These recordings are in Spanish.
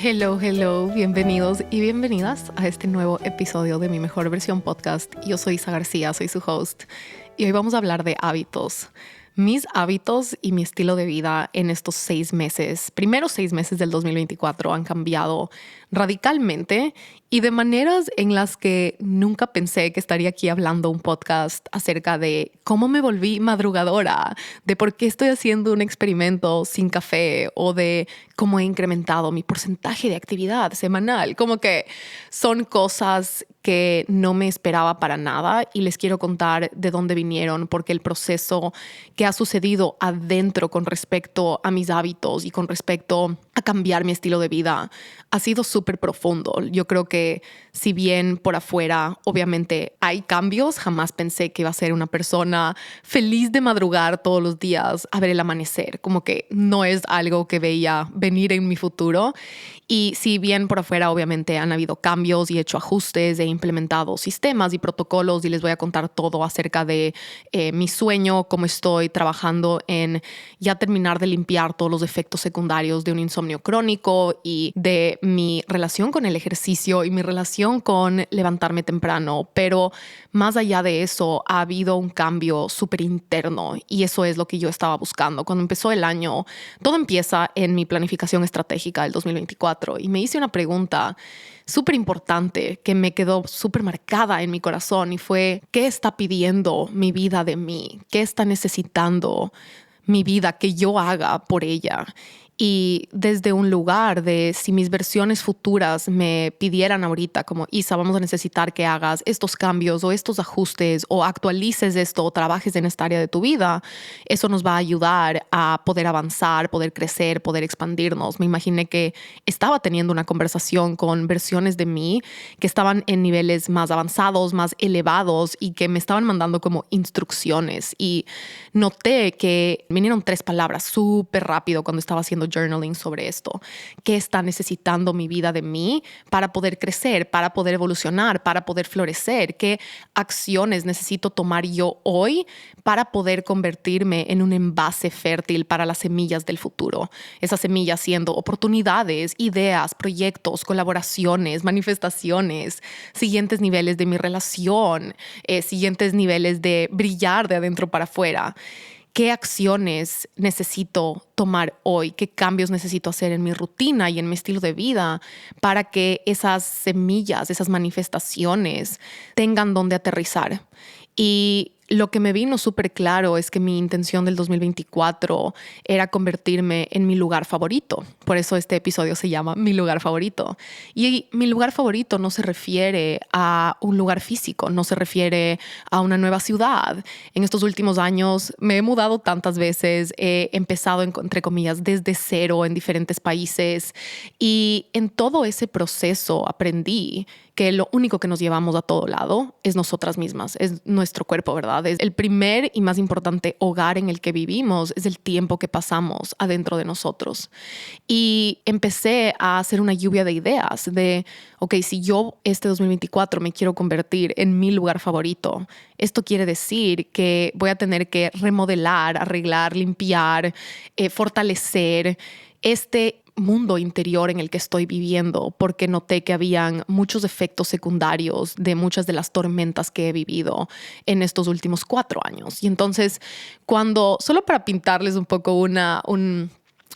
Hello, hello, bienvenidos y bienvenidas a este nuevo episodio de Mi Mejor Versión Podcast. Yo soy Isa García, soy su host y hoy vamos a hablar de hábitos. Mis hábitos y mi estilo de vida en estos primeros 6 meses del 2024 han cambiado radicalmente y de maneras en las que nunca pensé que estaría aquí hablando un podcast acerca de cómo me volví madrugadora, de por qué estoy haciendo un experimento sin café o de cómo he incrementado mi porcentaje de actividad semanal. Como que son cosas que no me esperaba para nada y les quiero contar de dónde vinieron, porque el proceso que ha sucedido adentro con respecto a mis hábitos y con respecto a cambiar mi estilo de vida ha sido súper profundo. Yo creo que si bien por afuera obviamente hay cambios, jamás pensé que iba a ser una persona feliz de madrugar todos los días a ver el amanecer. Como que no es algo que veía venir en mi futuro. Y si bien por afuera obviamente han habido cambios y he hecho ajustes, he implementado sistemas y protocolos y les voy a contar todo acerca de mi sueño, cómo estoy trabajando en ya terminar de limpiar todos los efectos secundarios de un insomnio crónico y de mi relación con el ejercicio y mi relación con levantarme temprano. Pero más allá de eso ha habido un cambio súper interno y eso es lo que yo estaba buscando. Cuando empezó el año, todo empieza en mi planificación estratégica del 2024 y me hice una pregunta súper importante que me quedó súper marcada en mi corazón y fue: ¿qué está pidiendo mi vida de mí? ¿Qué está necesitando mi vida que yo haga por ella? Y desde un lugar de si mis versiones futuras me pidieran ahorita como: Isa, vamos a necesitar que hagas estos cambios o estos ajustes o actualices esto o trabajes en esta área de tu vida, eso nos va a ayudar a poder avanzar, poder crecer, poder expandirnos. Me imaginé que estaba teniendo una conversación con versiones de mí que estaban en niveles más avanzados, más elevados y que me estaban mandando como instrucciones. Y noté que vinieron 3 palabras súper rápido cuando estaba haciendo journaling sobre esto. ¿Qué está necesitando mi vida de mí para poder crecer, para poder evolucionar, para poder florecer? ¿Qué acciones necesito tomar yo hoy para poder convertirme en un envase fértil para las semillas del futuro? Esas semillas siendo oportunidades, ideas, proyectos, colaboraciones, manifestaciones, siguientes niveles de mi relación, siguientes niveles de brillar de adentro para afuera. ¿Qué acciones necesito tomar hoy? ¿Qué cambios necesito hacer en mi rutina y en mi estilo de vida para que esas semillas, esas manifestaciones tengan donde aterrizar? Y lo que me vino súper claro es que mi intención del 2024 era convertirme en mi lugar favorito. Por eso este episodio se llama Mi Lugar Favorito. Y mi lugar favorito no se refiere a un lugar físico, no se refiere a una nueva ciudad. En estos últimos años me he mudado tantas veces, he empezado, entre comillas, desde cero en diferentes países. Y en todo ese proceso aprendí que lo único que nos llevamos a todo lado es nosotras mismas, es nuestro cuerpo, ¿verdad? Es el primer y más importante hogar en el que vivimos, es el tiempo que pasamos adentro de nosotros. Y empecé a hacer una lluvia de ideas de, ok, si yo este 2024 me quiero convertir en mi lugar favorito, esto quiere decir que voy a tener que remodelar, arreglar, limpiar, fortalecer este mundo interior en el que estoy viviendo, porque noté que habían muchos efectos secundarios de muchas de las tormentas que he vivido en estos últimos 4 años. Y entonces, solo para pintarles un poco una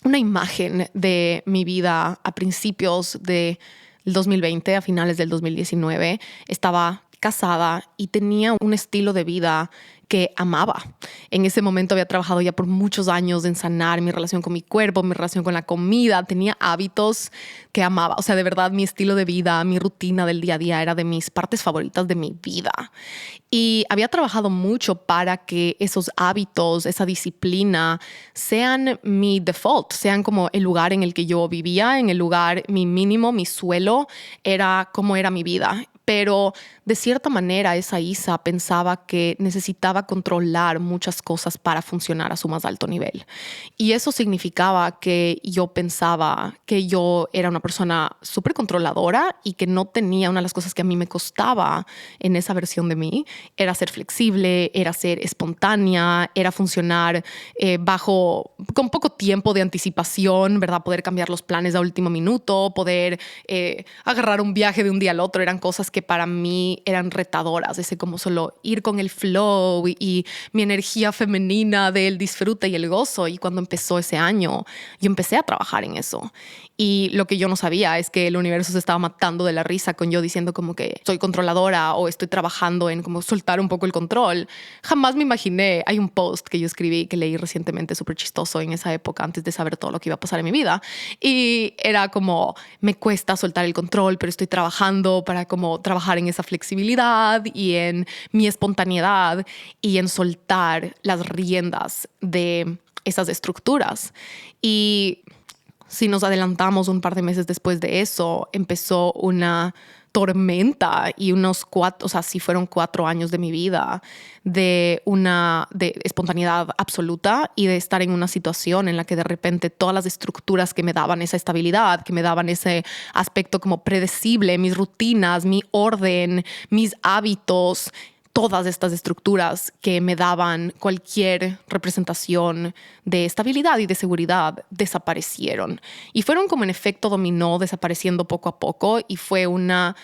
imagen de mi vida a principios del 2020, a finales del 2019, estaba casada y tenía un estilo de vida que amaba. En ese momento había trabajado ya por muchos años en sanar mi relación con mi cuerpo, mi relación con la comida. Tenía hábitos que amaba. O sea, de verdad, mi estilo de vida, mi rutina del día a día era de mis partes favoritas de mi vida. Y había trabajado mucho para que esos hábitos, esa disciplina, sean mi default, sean como el lugar en el que yo vivía, en el lugar, mi mínimo, mi suelo, era como era mi vida. Pero de cierta manera esa Isa pensaba que necesitaba controlar muchas cosas para funcionar a su más alto nivel. Y eso significaba que yo pensaba que yo era una persona súper controladora y que no tenía una de las cosas que a mí me costaba en esa versión de mí, era ser flexible, era ser espontánea, era funcionar con poco tiempo de anticipación, ¿verdad? Poder cambiar los planes a último minuto, poder agarrar un viaje de un día al otro. Eran cosas que para mí eran retadoras, ese como solo ir con el flow y mi energía femenina del disfrute y el gozo. Y cuando empezó ese año, yo empecé a trabajar en eso. Y lo que yo no sabía es que el universo se estaba matando de la risa con yo diciendo como que soy controladora o estoy trabajando en como soltar un poco el control. Jamás me imaginé. Hay un post que yo escribí que leí recientemente súper chistoso en esa época antes de saber todo lo que iba a pasar en mi vida. Y era como, me cuesta soltar el control, pero estoy trabajando para como trabajar en esa flexibilidad y en mi espontaneidad y en soltar las riendas de esas estructuras. Y si nos adelantamos un par de meses después de eso, empezó una tormenta y sí fueron 4 años de mi vida de espontaneidad absoluta y de estar en una situación en la que de repente todas las estructuras que me daban esa estabilidad, que me daban ese aspecto como predecible, mis rutinas, mi orden, mis hábitos, todas estas estructuras que me daban cualquier representación de estabilidad y de seguridad desaparecieron. Y fueron como en efecto dominó, desapareciendo poco a poco, y fue una,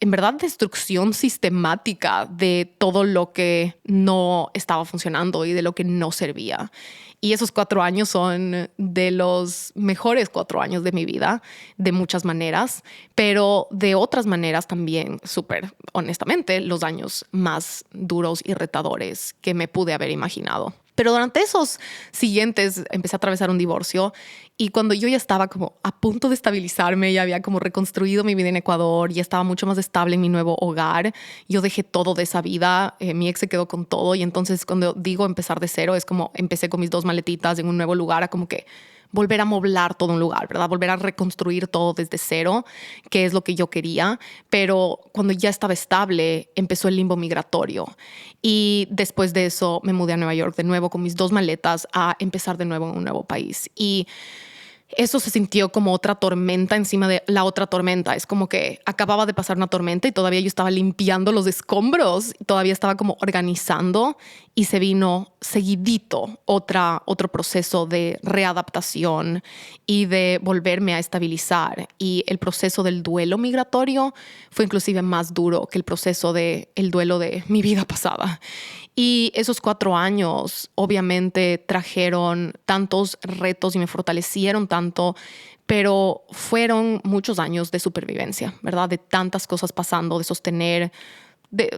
en verdad, destrucción sistemática de todo lo que no estaba funcionando y de lo que no servía. Y esos 4 años son de los mejores 4 años de mi vida, de muchas maneras, pero de otras maneras también, súper honestamente, los años más duros y retadores que me pude haber imaginado. Pero durante esos siguientes empecé a atravesar un divorcio y cuando yo ya estaba como a punto de estabilizarme, ya había como reconstruido mi vida en Ecuador, ya estaba mucho más estable en mi nuevo hogar, yo dejé todo de esa vida, mi ex se quedó con todo y entonces cuando digo empezar de cero es como empecé con mis 2 maletitas en un nuevo lugar a como que volver a moblar todo un lugar, ¿verdad? Volver a reconstruir todo desde cero, que es lo que yo quería. Pero cuando ya estaba estable, empezó el limbo migratorio. Y después de eso me mudé a Nueva York de nuevo con mis 2 maletas a empezar de nuevo en un nuevo país. Y eso se sintió como otra tormenta encima de la otra tormenta. Es como que acababa de pasar una tormenta y todavía yo estaba limpiando los escombros, todavía estaba como organizando y se vino seguidito otro proceso de readaptación y de volverme a estabilizar. Y el proceso del duelo migratorio fue inclusive más duro que el proceso del duelo de mi vida pasada. Y esos 4 años obviamente trajeron tantos retos y me fortalecieron tanto, pero fueron muchos años de supervivencia, ¿verdad? De tantas cosas pasando, de sostener.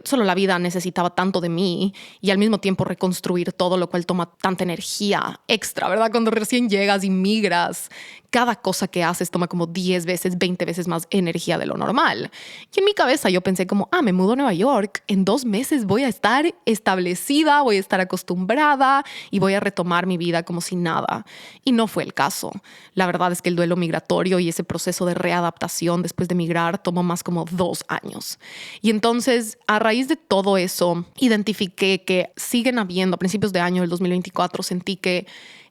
Solo la vida necesitaba tanto de mí y al mismo tiempo reconstruir todo, lo cual toma tanta energía extra, ¿verdad? Cuando recién llegas y migras, cada cosa que haces toma como 10 veces, 20 veces más energía de lo normal. Y en mi cabeza yo pensé como, me mudo a Nueva York, en 2 meses voy a estar establecida, voy a estar acostumbrada y voy a retomar mi vida como si nada. Y no fue el caso. La verdad es que el duelo migratorio y ese proceso de readaptación después de migrar tomó más como 2 años. Y entonces, a raíz de todo eso, identifiqué que siguen habiendo, a principios de año del 2024, sentí que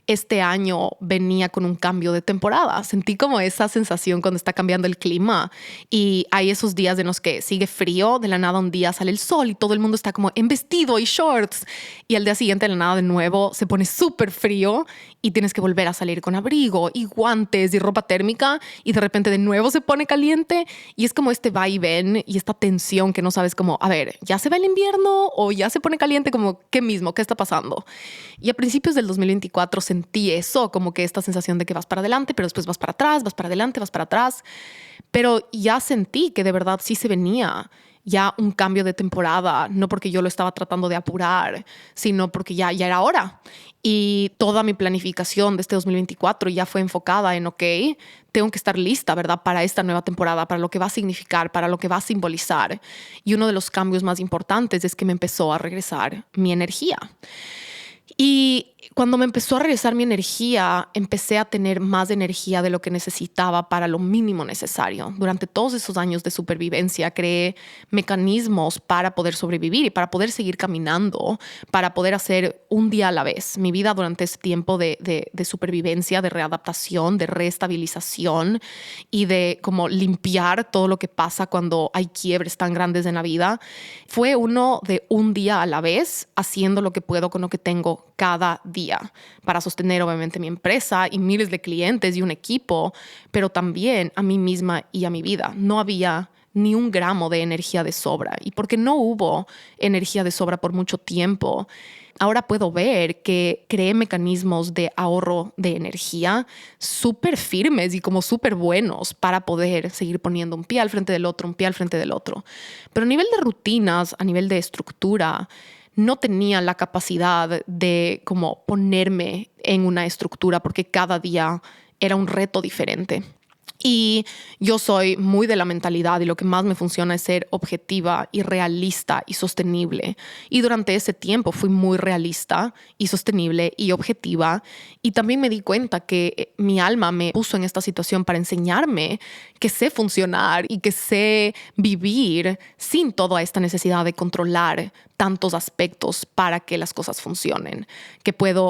este año venía con un cambio de temporada. Sentí como esa sensación cuando está cambiando el clima y hay esos días en los que sigue frío, de la nada un día sale el sol y todo el mundo está como en vestido y shorts y al día siguiente de la nada de nuevo se pone súper frío y tienes que volver a salir con abrigo y guantes y ropa térmica y de repente de nuevo se pone caliente y es como este va y ven y esta tensión que no sabes como, a ver, ¿ya se va el invierno o ya se pone caliente? Como, ¿qué mismo? ¿Qué está pasando? Y a principios del 2024 sentí eso, como que esta sensación de que vas para adelante, pero después vas para atrás, vas para adelante, vas para atrás. Pero ya sentí que de verdad sí se venía ya un cambio de temporada, no porque yo lo estaba tratando de apurar, sino porque ya era hora. Y toda mi planificación de este 2024 ya fue enfocada en, ok, tengo que estar lista, ¿verdad? Para esta nueva temporada, para lo que va a significar, para lo que va a simbolizar. Y uno de los cambios más importantes es que me empezó a regresar mi energía. Y Cuando me empezó a regresar mi energía, empecé a tener más energía de lo que necesitaba para lo mínimo necesario. Durante todos esos años de supervivencia, creé mecanismos para poder sobrevivir y para poder seguir caminando, para poder hacer un día a la vez. Mi vida durante ese tiempo de supervivencia, de readaptación, de reestabilización y de como limpiar todo lo que pasa cuando hay quiebres tan grandes en la vida, fue uno de un día a la vez, haciendo lo que puedo con lo que tengo cada día para sostener obviamente mi empresa y miles de clientes y un equipo, pero también a mí misma y a mi vida. No había ni un gramo de energía de sobra. Y porque no hubo energía de sobra por mucho tiempo, ahora puedo ver que creé mecanismos de ahorro de energía súper firmes y como súper buenos para poder seguir poniendo un pie al frente del otro, un pie al frente del otro. Pero a nivel de rutinas, a nivel de estructura, no tenía la capacidad de como ponerme en una estructura porque cada día era un reto diferente. Y yo soy muy de la mentalidad y lo que más me funciona es ser objetiva y realista y sostenible. Y durante ese tiempo fui muy realista y sostenible y objetiva. Y también me di cuenta que mi alma me puso en esta situación para enseñarme que sé funcionar y que sé vivir sin toda esta necesidad de controlar tantos aspectos para que las cosas funcionen.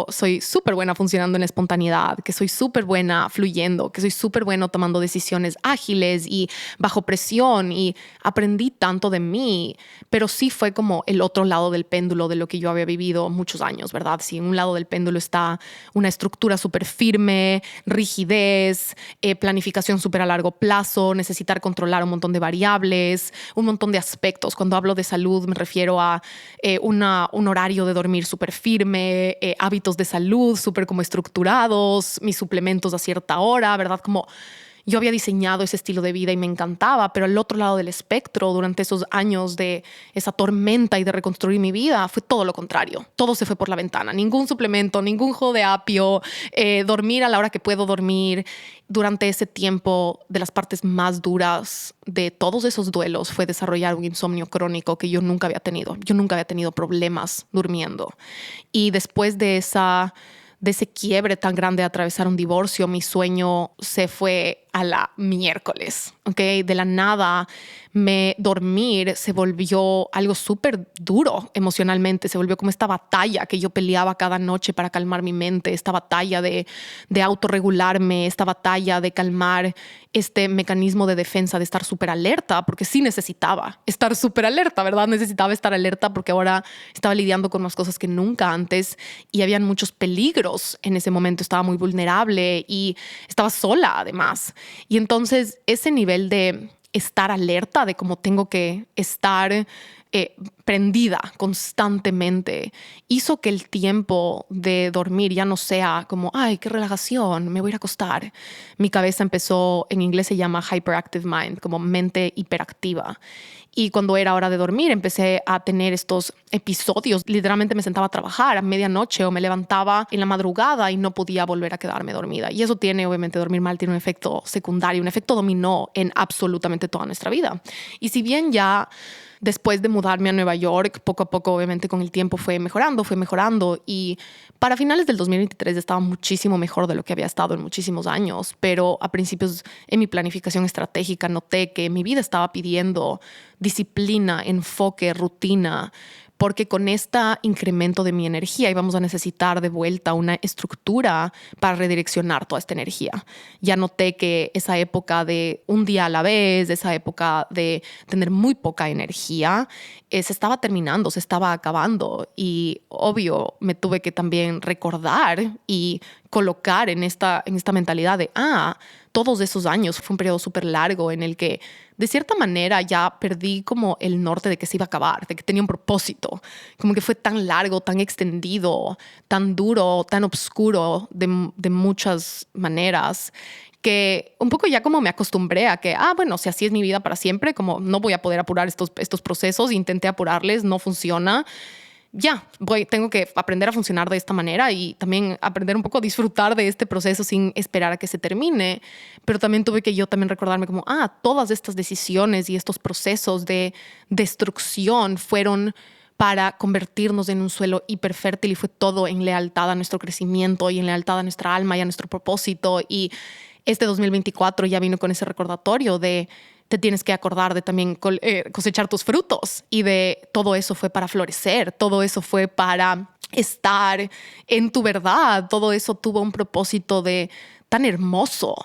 Soy súper buena funcionando en espontaneidad, que soy súper buena fluyendo, que soy súper bueno tomando decisiones ágiles y bajo presión, y aprendí tanto de mí, pero sí fue como el otro lado del péndulo de lo que yo había vivido muchos años, ¿verdad? Si en un lado del péndulo está una estructura súper firme, rigidez, planificación súper a largo plazo, necesitar controlar un montón de variables, un montón de aspectos. Cuando hablo de salud me refiero a un horario de dormir súper firme, hábitos de salud súper como estructurados, mis suplementos a cierta hora, ¿verdad? Como yo había diseñado ese estilo de vida y me encantaba, pero al otro lado del espectro, durante esos años de esa tormenta y de reconstruir mi vida, fue todo lo contrario. Todo se fue por la ventana. Ningún suplemento, ningún jugo de apio, dormir a la hora que puedo dormir. Durante ese tiempo, de las partes más duras de todos esos duelos fue desarrollar un insomnio crónico que yo nunca había tenido. Yo nunca había tenido problemas durmiendo. Y después de ese quiebre tan grande de atravesar un divorcio, mi sueño se fue a la miércoles, ¿ok? De la nada, dormir se volvió algo súper duro emocionalmente, se volvió como esta batalla que yo peleaba cada noche para calmar mi mente, esta batalla de autorregularme, esta batalla de calmar este mecanismo de defensa de estar súper alerta, porque sí necesitaba estar súper alerta, ¿verdad? Necesitaba estar alerta porque ahora estaba lidiando con más cosas que nunca antes y habían muchos peligros en ese momento. Estaba muy vulnerable y estaba sola además. Y entonces ese nivel de estar alerta, de cómo tengo que estar prendida constantemente, hizo que el tiempo de dormir ya no sea como, ay, qué relajación, me voy a ir a acostar. Mi cabeza empezó, en inglés se llama hyperactive mind, como mente hiperactiva. Y cuando era hora de dormir, empecé a tener estos episodios. Literalmente me sentaba a trabajar a medianoche o me levantaba en la madrugada y no podía volver a quedarme dormida. Y eso tiene, obviamente, dormir mal tiene un efecto secundario, un efecto dominó en absolutamente toda nuestra vida. Y si bien ya después de mudarme a Nueva York, poco a poco, obviamente, con el tiempo fue mejorando. Y para finales del 2023 estaba muchísimo mejor de lo que había estado en muchísimos años. Pero a principios, en mi planificación estratégica, noté que mi vida estaba pidiendo disciplina, enfoque, rutina, porque con este incremento de mi energía íbamos a necesitar de vuelta una estructura para redireccionar toda esta energía. Ya noté que esa época de un día a la vez, esa época de tener muy poca energía, se estaba terminando, se estaba acabando. Y obvio, me tuve que también recordar y colocar en esta mentalidad de, todos esos años fue un periodo súper largo en el que de cierta manera ya perdí como el norte de que se iba a acabar, de que tenía un propósito, como que fue tan largo, tan extendido, tan duro, tan oscuro de muchas maneras, que un poco ya como me acostumbré a que, bueno, si así es mi vida para siempre, como no voy a poder apurar estos procesos, intenté apurarles, no funciona. Tengo que aprender a funcionar de esta manera y también aprender un poco a disfrutar de este proceso sin esperar a que se termine. Pero también tuve que yo también recordarme como, todas estas decisiones y estos procesos de destrucción fueron para convertirnos en un suelo hiperfértil, y fue todo en lealtad a nuestro crecimiento y en lealtad a nuestra alma y a nuestro propósito. Y este 2024 ya vino con ese recordatorio de te tienes que acordar de también cosechar tus frutos, y de todo eso fue para florecer, todo eso fue para estar en tu verdad, todo eso tuvo un propósito de tan hermoso.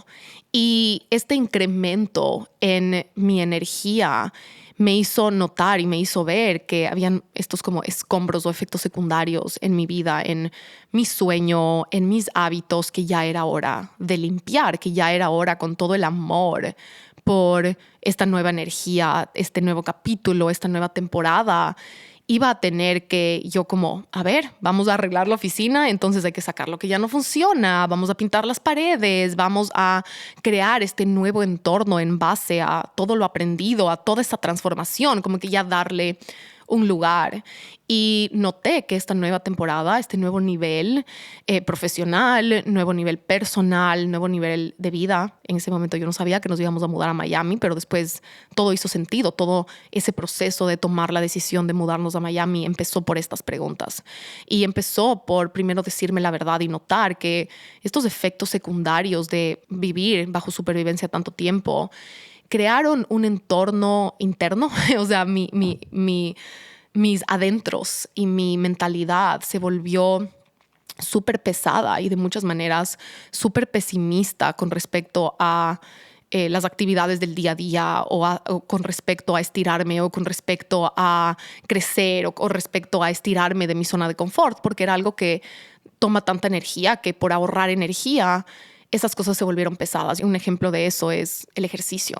Y este incremento en mi energía me hizo notar y me hizo ver que habían estos como escombros o efectos secundarios en mi vida, en mi sueño, en mis hábitos, que ya era hora de limpiar, que ya era hora, con todo el amor por esta nueva energía, este nuevo capítulo, esta nueva temporada, iba a tener que yo como, a ver, vamos a arreglar la oficina, entonces hay que sacar lo que ya no funciona, vamos a pintar las paredes, vamos a crear este nuevo entorno en base a todo lo aprendido, a toda esta transformación, como que ya darle un lugar. Y noté que esta nueva temporada, este nuevo nivel profesional, nuevo nivel personal, nuevo nivel de vida, en ese momento yo no sabía que nos íbamos a mudar a Miami, pero después todo hizo sentido. Todo ese proceso de tomar la decisión de mudarnos a Miami empezó por estas preguntas. Y empezó por primero decirme la verdad y notar que estos efectos secundarios de vivir bajo supervivencia tanto tiempo crearon un entorno interno. O sea, mis adentros y mi mentalidad se volvió súper pesada y de muchas maneras súper pesimista con respecto a las actividades del día a día, o con respecto a estirarme, o con respecto a crecer, o respecto a estirarme de mi zona de confort, porque era algo que toma tanta energía que por ahorrar energía esas cosas se volvieron pesadas. Y un ejemplo de eso es el ejercicio.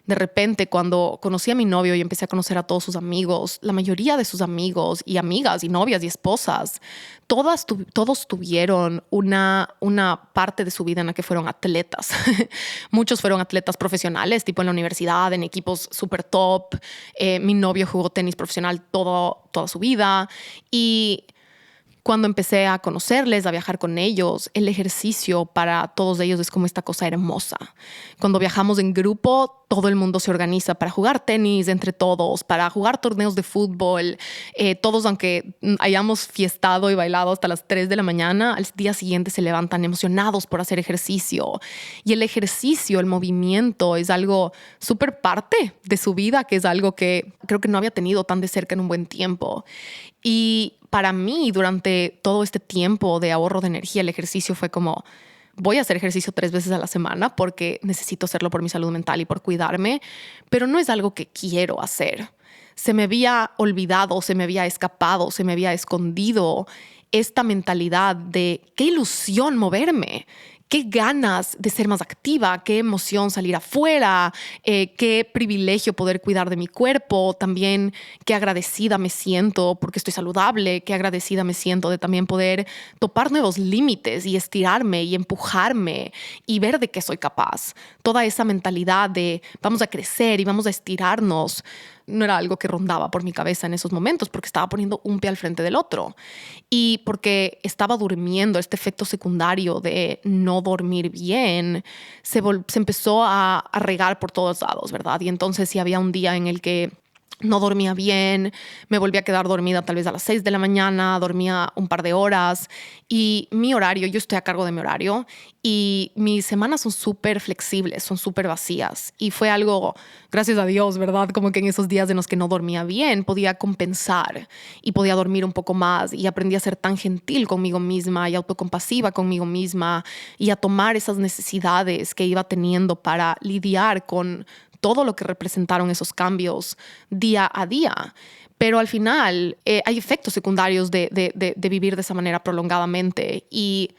De repente, cuando conocí a mi novio y empecé a conocer a todos sus amigos, la mayoría de sus amigos y amigas y novias y esposas, todos tuvieron una parte de su vida en la que fueron atletas. Muchos fueron atletas profesionales, tipo en la universidad, en equipos súper top. Mi novio jugó tenis profesional toda su vida. Y cuando empecé a conocerles, a viajar con ellos, el ejercicio para todos ellos es como esta cosa hermosa. Cuando viajamos en grupo, todo el mundo se organiza para jugar tenis entre todos, para jugar torneos de fútbol. Todos, aunque hayamos fiestado y bailado hasta las 3 de la mañana, al día siguiente se levantan emocionados por hacer ejercicio. Y el ejercicio, el movimiento, es algo súper parte de su vida, que es algo que creo que no había tenido tan de cerca en un buen tiempo. Y para mí, durante todo este tiempo de ahorro de energía, el ejercicio fue como, voy a hacer ejercicio 3 veces a la semana porque necesito hacerlo por mi salud mental y por cuidarme, pero no es algo que quiero hacer. Se me había olvidado, se me había escapado, se me había escondido esta mentalidad de qué ilusión moverme, qué ganas de ser más activa, qué emoción salir afuera, qué privilegio poder cuidar de mi cuerpo, también qué agradecida me siento porque estoy saludable, qué agradecida me siento de también poder topar nuevos límites y estirarme y empujarme y ver de qué soy capaz. Toda esa mentalidad de vamos a crecer y vamos a estirarnos no era algo que rondaba por mi cabeza en esos momentos, porque estaba poniendo un pie al frente del otro y porque estaba durmiendo. Este efecto secundario de no dormir bien se empezó a regar por todos lados, ¿verdad? Y entonces si había un día en el que no dormía bien, me volví a quedar dormida tal vez a las 6 de la mañana, dormía un par de horas. Y mi horario, yo estoy a cargo de mi horario y mis semanas son súper flexibles, son súper vacías. Y fue algo, gracias a Dios, ¿verdad? Como que en esos días en los que no dormía bien, podía compensar y podía dormir un poco más, y aprendí a ser tan gentil conmigo misma y autocompasiva conmigo misma, y a tomar esas necesidades que iba teniendo para lidiar con todo lo que representaron esos cambios día a día. Pero al final hay efectos secundarios de vivir de esa manera prolongadamente. Y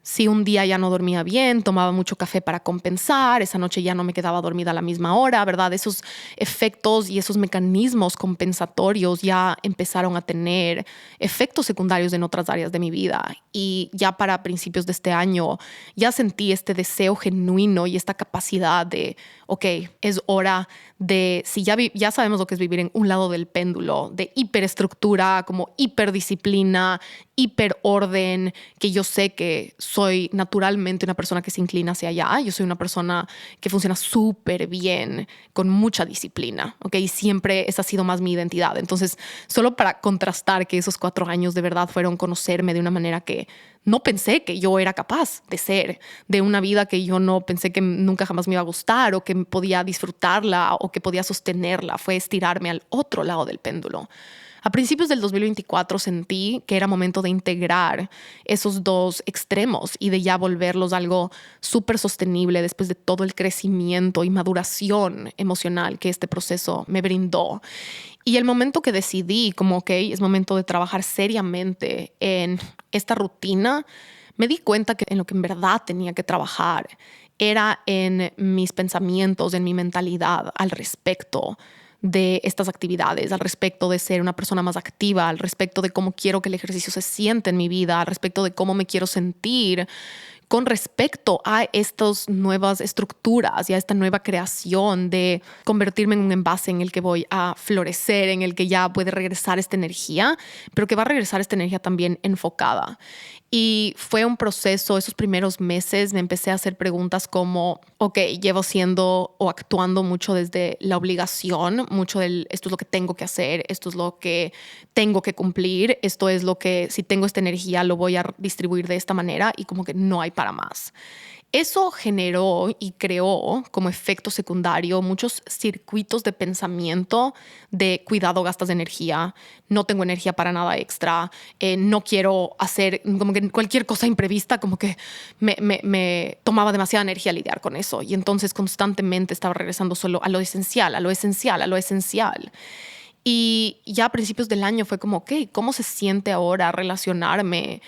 si un día ya no dormía bien, tomaba mucho café para compensar, esa noche ya no me quedaba dormida a la misma hora, ¿verdad? Esos efectos y esos mecanismos compensatorios ya empezaron a tener efectos secundarios en otras áreas de mi vida. Y ya para principios de este año ya sentí este deseo genuino y esta capacidad de, ok, es hora de, si ya sabemos lo que es vivir en un lado del péndulo, de hiperestructura, como hiperdisciplina, hiperorden, que yo sé que soy naturalmente una persona que se inclina hacia allá. Yo soy una persona que funciona súper bien, con mucha disciplina, ¿ok? Y siempre esa ha sido más mi identidad. Entonces, solo para contrastar que esos 4 años de verdad fueron conocerme de una manera que no pensé que yo era capaz de ser, de una vida que yo no pensé que nunca jamás me iba a gustar o que podía disfrutarla o que podía sostenerla. Fue estirarme al otro lado del péndulo. A principios del 2024 sentí que era momento de integrar esos dos extremos y de ya volverlos algo súper sostenible después de todo el crecimiento y maduración emocional que este proceso me brindó. Y el momento que decidí como, ok, es momento de trabajar seriamente en esta rutina, me di cuenta que en lo que en verdad tenía que trabajar era en mis pensamientos, en mi mentalidad al respecto de estas actividades, al respecto de ser una persona más activa, al respecto de cómo quiero que el ejercicio se siente en mi vida, al respecto de cómo me quiero sentir con respecto a estas nuevas estructuras y a esta nueva creación de convertirme en un envase en el que voy a florecer, en el que ya puede regresar esta energía, pero que va a regresar esta energía también enfocada. Y fue un proceso, esos primeros meses me empecé a hacer preguntas como, ok, llevo siendo o actuando mucho desde la obligación, mucho del esto es lo que tengo que hacer, esto es lo que tengo que cumplir, esto es lo que si tengo esta energía lo voy a distribuir de esta manera y como que no hay para más. Eso generó y creó como efecto secundario muchos circuitos de pensamiento de cuidado, gastas de energía, no tengo energía para nada extra, no quiero hacer como que cualquier cosa imprevista, como que me tomaba demasiada energía lidiar con eso. Y entonces constantemente estaba regresando solo a lo esencial, a lo esencial, a lo esencial. Y ya a principios del año fue como, ok, ¿cómo se siente ahora relacionarme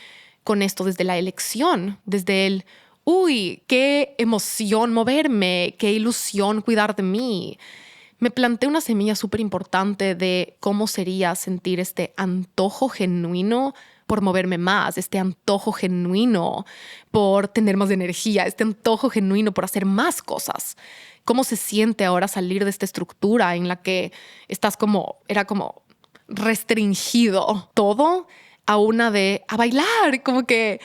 con esto desde la elección, desde el uy, qué emoción moverme, qué ilusión cuidar de mí? Me planteé una semilla súper importante de cómo sería sentir este antojo genuino por moverme más, este antojo genuino por tener más energía, este antojo genuino por hacer más cosas. ¿Cómo se siente ahora salir de esta estructura en la que era como restringido todo a a bailar, como que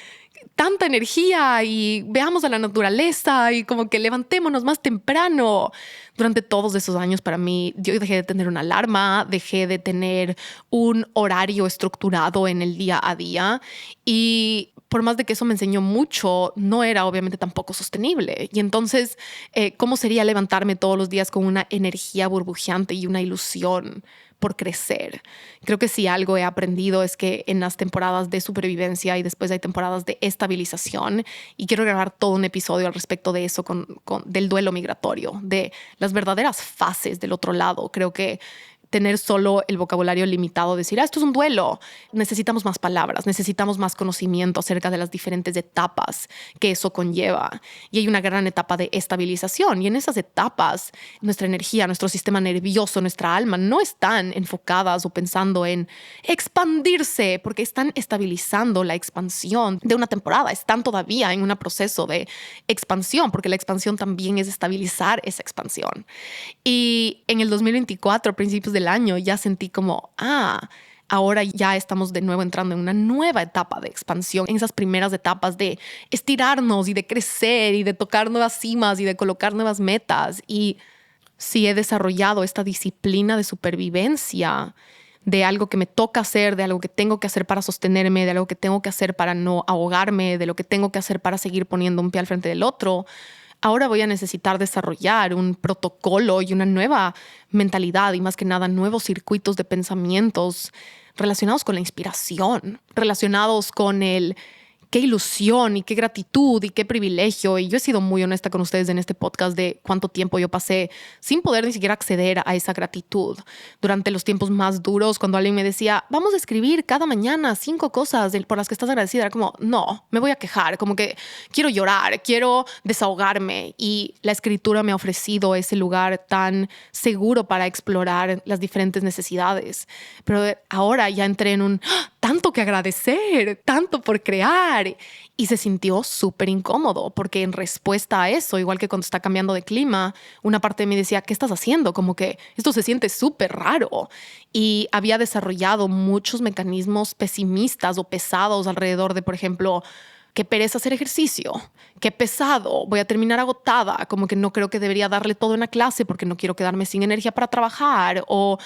tanta energía y veamos a la naturaleza y como que levantémonos más temprano? Durante todos esos años para mí, yo dejé de tener una alarma, dejé de tener un horario estructurado en el día a día y por más de que eso me enseñó mucho, no era obviamente tampoco sostenible. Y entonces, ¿cómo sería levantarme todos los días con una energía burbujeante y una ilusión por crecer? Creo que si algo he aprendido es que en las temporadas de supervivencia y después hay temporadas de estabilización, y quiero grabar todo un episodio al respecto de eso, del duelo migratorio, de las verdaderas fases del otro lado. Creo que tener solo el vocabulario limitado, decir, esto es un duelo. Necesitamos más palabras, necesitamos más conocimiento acerca de las diferentes etapas que eso conlleva. Y hay una gran etapa de estabilización. Y en esas etapas, nuestra energía, nuestro sistema nervioso, nuestra alma no están enfocadas o pensando en expandirse, porque están estabilizando la expansión de una temporada. Están todavía en un proceso de expansión, porque la expansión también es estabilizar esa expansión. Y en el 2024, a principios del año, ya sentí como, ahora ya estamos de nuevo entrando en una nueva etapa de expansión, en esas primeras etapas de estirarnos y de crecer y de tocar nuevas cimas y de colocar nuevas metas. Y sí he desarrollado esta disciplina de supervivencia, de algo que me toca hacer, de algo que tengo que hacer para sostenerme, de algo que tengo que hacer para no ahogarme, de lo que tengo que hacer para seguir poniendo un pie al frente del otro. Ahora voy a necesitar desarrollar un protocolo y una nueva mentalidad y más que nada nuevos circuitos de pensamientos relacionados con la inspiración, relacionados con qué ilusión y qué gratitud y qué privilegio. Y yo he sido muy honesta con ustedes en este podcast de cuánto tiempo yo pasé sin poder ni siquiera acceder a esa gratitud. Durante los tiempos más duros, cuando alguien me decía, vamos a escribir cada mañana 5 cosas por las que estás agradecida, era como, no, me voy a quejar, como que quiero llorar, quiero desahogarme. Y la escritura me ha ofrecido ese lugar tan seguro para explorar las diferentes necesidades. Pero ahora ya entré en un tanto que agradecer, tanto por crear. Y se sintió súper incómodo porque en respuesta a eso, igual que cuando está cambiando de clima, una parte de mí decía, ¿qué estás haciendo? Como que esto se siente súper raro. Y había desarrollado muchos mecanismos pesimistas o pesados alrededor de, por ejemplo, qué pereza hacer ejercicio, qué pesado, voy a terminar agotada, como que no creo que debería darle todo en la clase porque no quiero quedarme sin energía para trabajar, o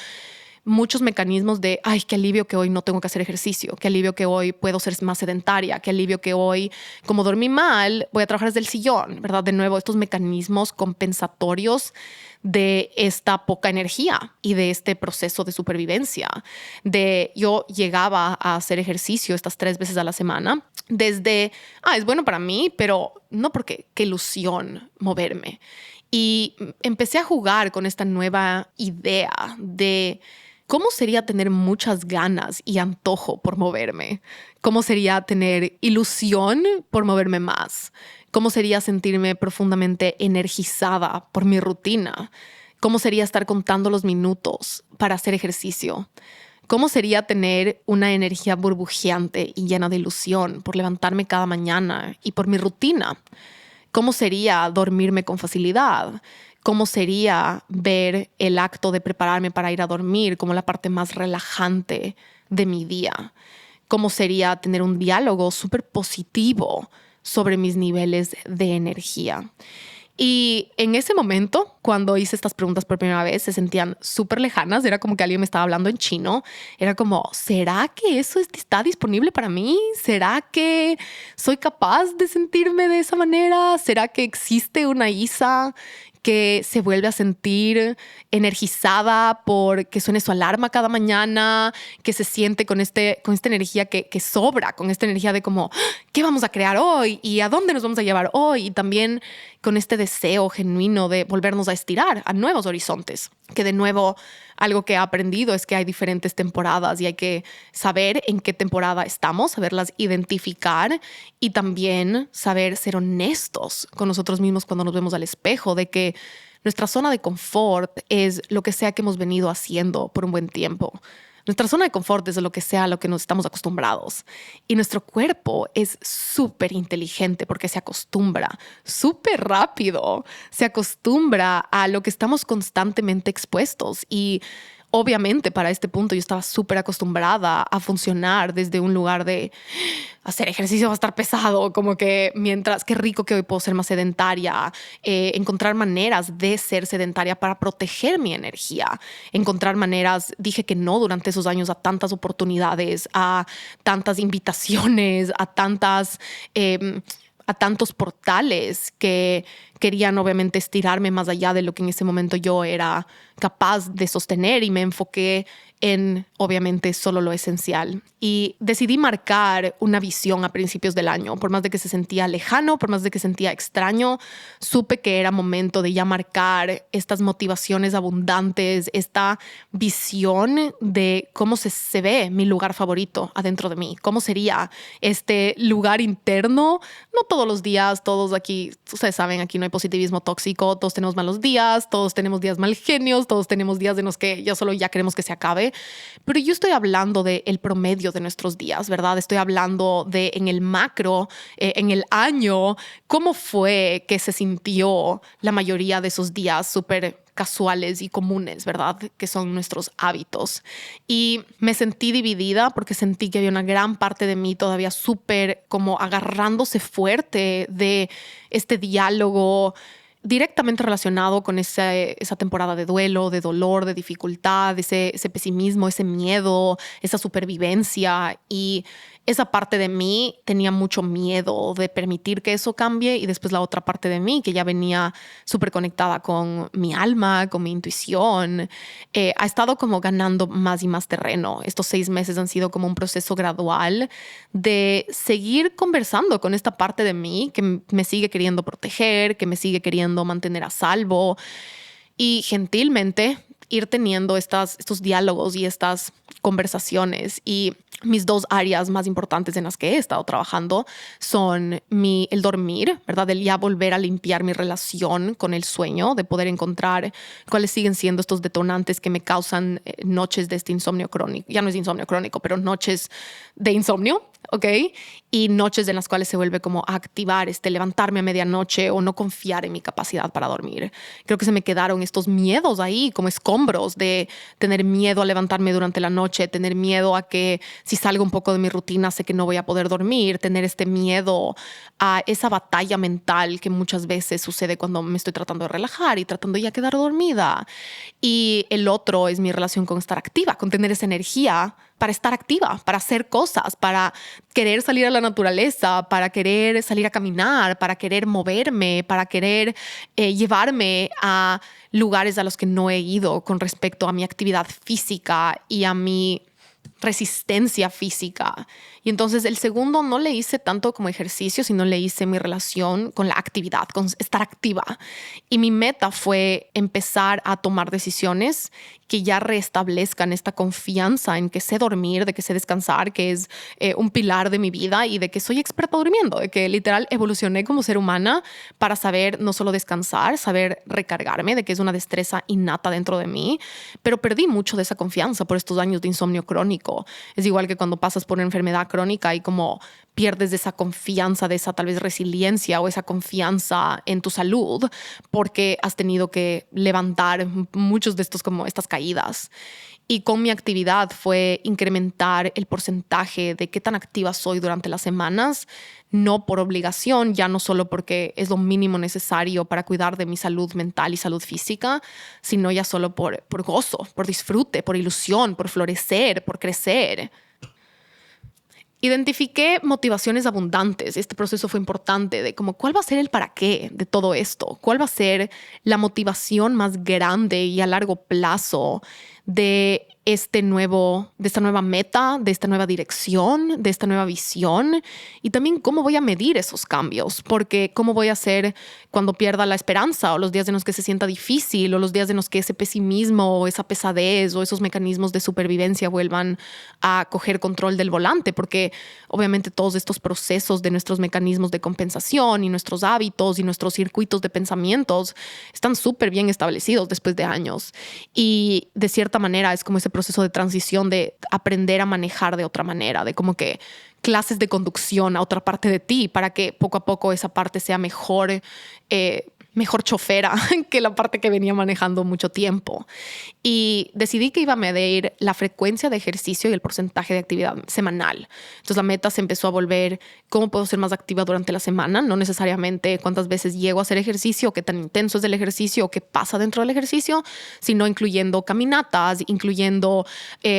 muchos mecanismos de, ay, qué alivio que hoy no tengo que hacer ejercicio, qué alivio que hoy puedo ser más sedentaria, qué alivio que hoy, como dormí mal, voy a trabajar desde el sillón, ¿verdad? De nuevo, estos mecanismos compensatorios de esta poca energía y de este proceso de supervivencia. De yo llegaba a hacer ejercicio estas 3 veces a la semana desde, es bueno para mí, pero no porque qué ilusión moverme. Y empecé a jugar con esta nueva idea de cómo sería tener muchas ganas y antojo por moverme. Cómo sería tener ilusión por moverme más. Cómo sería sentirme profundamente energizada por mi rutina. Cómo sería estar contando los minutos para hacer ejercicio. ¿Cómo sería tener una energía burbujeante y llena de ilusión por levantarme cada mañana y por mi rutina? ¿Cómo sería dormirme con facilidad? ¿Cómo sería ver el acto de prepararme para ir a dormir como la parte más relajante de mi día? ¿Cómo sería tener un diálogo súper positivo sobre mis niveles de energía? Y en ese momento, cuando hice estas preguntas por primera vez, se sentían súper lejanas. Era como que alguien me estaba hablando en chino. Era como, ¿será que eso está disponible para mí? ¿Será que soy capaz de sentirme de esa manera? ¿Será que existe una Isa que se vuelve a sentir energizada por que suene su alarma cada mañana, que se siente con esta energía que sobra, con esta energía de como, ¿qué vamos a crear hoy? ¿Y a dónde nos vamos a llevar hoy? Y también con este deseo genuino de volvernos a estirar a nuevos horizontes. Que de nuevo, algo que he aprendido es que hay diferentes temporadas y hay que saber en qué temporada estamos, saberlas identificar y también saber ser honestos con nosotros mismos cuando nos vemos al espejo, de que nuestra zona de confort es lo que sea que hemos venido haciendo por un buen tiempo. Nuestra zona de confort es lo que sea a lo que nos estamos acostumbrados. Y nuestro cuerpo es súper inteligente porque se acostumbra súper rápido. Se acostumbra a lo que estamos constantemente expuestos. Y obviamente para este punto yo estaba súper acostumbrada a funcionar desde un lugar de hacer ejercicio va a estar pesado, como que mientras, qué rico que hoy puedo ser más sedentaria, encontrar maneras de ser sedentaria para proteger mi energía, encontrar maneras, dije que no durante esos años a tantas oportunidades, a tantas invitaciones, a tantos portales que querían obviamente estirarme más allá de lo que en ese momento yo era capaz de sostener y me enfoqué en obviamente solo lo esencial. Y decidí marcar una visión a principios del año. Por más de que se sentía lejano, por más de que sentía extraño, supe que era momento de ya marcar estas motivaciones abundantes, esta visión de cómo se ve mi lugar favorito adentro de mí. ¿Cómo sería este lugar interno? No todos los días, todos aquí, ustedes saben, aquí no hay positivismo tóxico, todos tenemos malos días, todos tenemos días mal genios, todos tenemos días en los que ya queremos que se acabe. Pero yo estoy hablando del promedio de nuestros días, ¿verdad? Estoy hablando de en el macro, en el año, cómo fue que se sintió la mayoría de esos días súper casuales y comunes, ¿verdad? Que son nuestros hábitos. Y me sentí dividida porque sentí que había una gran parte de mí todavía súper como agarrándose fuerte de este diálogo directamente relacionado con esa temporada de duelo, de dolor, de dificultad, ese pesimismo, ese miedo, esa supervivencia. Y esa parte de mí tenía mucho miedo de permitir que eso cambie, y después la otra parte de mí que ya venía súper conectada con mi alma, con mi intuición, ha estado como ganando más y más terreno. Estos 6 meses han sido como un proceso gradual de seguir conversando con esta parte de mí que me sigue queriendo proteger, que me sigue queriendo mantener a salvo, y gentilmente ir teniendo estos diálogos y estas conversaciones. Y mis dos áreas más importantes en las que he estado trabajando son el dormir, ¿verdad? El ya volver a limpiar mi relación con el sueño, de poder encontrar cuáles siguen siendo estos detonantes que me causan noches de este insomnio crónico. Ya no es insomnio crónico, pero noches de insomnio, ¿ok? Y noches en las cuales se vuelve como a activar levantarme a medianoche o no confiar en mi capacidad para dormir. Creo que se me quedaron estos miedos ahí como escombros de tener miedo a levantarme durante la noche, tener miedo a que si salgo un poco de mi rutina sé que no voy a poder dormir, tener este miedo a esa batalla mental que muchas veces sucede cuando me estoy tratando de relajar y tratando ya quedar dormida. Y el otro es mi relación con estar activa, con tener esa energía para estar activa, para hacer cosas, para querer salir a la naturaleza, para querer salir a caminar, para querer moverme, para querer llevarme a lugares a los que no he ido con respecto a mi actividad física y a mi resistencia física. Y entonces el segundo no le hice tanto como ejercicio, sino le hice mi relación con la actividad, con estar activa. Y mi meta fue empezar a tomar decisiones que ya restablezcan esta confianza en que sé dormir, de que sé descansar, que es un pilar de mi vida y de que soy experta durmiendo, de que literal evolucioné como ser humana para saber no solo descansar, saber recargarme, de que es una destreza innata dentro de mí, pero perdí mucho de esa confianza por estos años de insomnio crónico. Es igual que cuando pasas por una enfermedad crónica y como pierdes de esa confianza, de esa tal vez resiliencia o esa confianza en tu salud porque has tenido que levantar muchos de estas caídas. Y con mi actividad fue incrementar el porcentaje de qué tan activa soy durante las semanas, no por obligación, ya no solo porque es lo mínimo necesario para cuidar de mi salud mental y salud física, sino ya solo por gozo, por disfrute, por ilusión, por florecer, por crecer. Identifiqué motivaciones abundantes. Este proceso fue importante de como cuál va a ser el para qué de todo esto, cuál va a ser la motivación más grande y a largo plazo de esta nueva meta, de esta nueva dirección, de esta nueva visión, y también cómo voy a medir esos cambios, porque cómo voy a hacer cuando pierda la esperanza o los días en los que se sienta difícil o los días en los que ese pesimismo o esa pesadez o esos mecanismos de supervivencia vuelvan a coger control del volante, porque obviamente todos estos procesos de nuestros mecanismos de compensación y nuestros hábitos y nuestros circuitos de pensamientos están súper bien establecidos después de años, y de cierta manera es como ese proceso de transición de aprender a manejar de otra manera, de como que clases de conducción a otra parte de ti para que poco a poco esa parte sea mejor chofera que la parte que venía manejando mucho tiempo. Y decidí que iba a medir la frecuencia de ejercicio y el porcentaje de actividad semanal. Entonces la meta se empezó a volver cómo puedo ser más activa durante la semana, no necesariamente cuántas veces llego a hacer ejercicio, qué tan intenso es el ejercicio o qué pasa dentro del ejercicio, sino incluyendo caminatas, incluyendo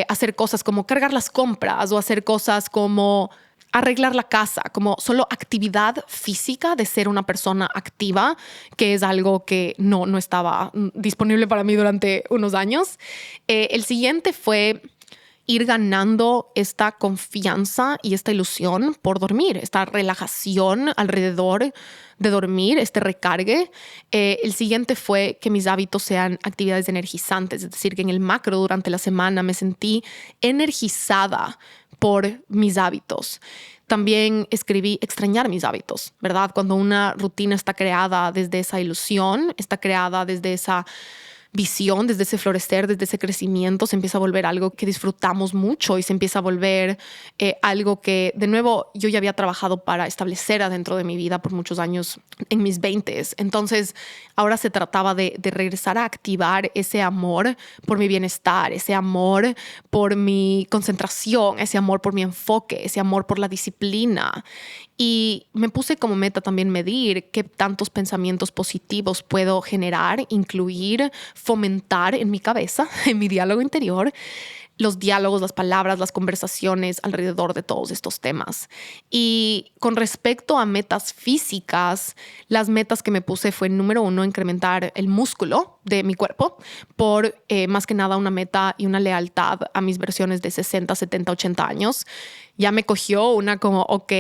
hacer cosas como cargar las compras o hacer cosas como arreglar la casa, como solo actividad física de ser una persona activa, que es algo que no estaba disponible para mí durante unos años. El siguiente fue ir ganando esta confianza y esta ilusión por dormir, esta relajación alrededor de dormir, este recargue. El siguiente fue que mis hábitos sean actividades energizantes, es decir, que en el macro durante la semana me sentí energizada por mis hábitos. También escribí extrañar mis hábitos, ¿verdad? Cuando una rutina está creada desde esa ilusión, está creada desde esa visión, desde ese florecer, desde ese crecimiento, se empieza a volver algo que disfrutamos mucho y se empieza a volver algo que, de nuevo, yo ya había trabajado para establecer adentro de mi vida por muchos años en mis 20s. Entonces, ahora se trataba de regresar a activar ese amor por mi bienestar, ese amor por mi concentración, ese amor por mi enfoque, ese amor por la disciplina. Y me puse como meta también medir qué tantos pensamientos positivos puedo generar, incluir, fomentar en mi cabeza, en mi diálogo interior, los diálogos, las palabras, las conversaciones alrededor de todos estos temas. Y con respecto a metas físicas, las metas que me puse fue, número 1, incrementar el músculo de mi cuerpo por más que nada una meta y una lealtad a mis versiones de 60, 70, 80 años. ya me cogió una como, ok,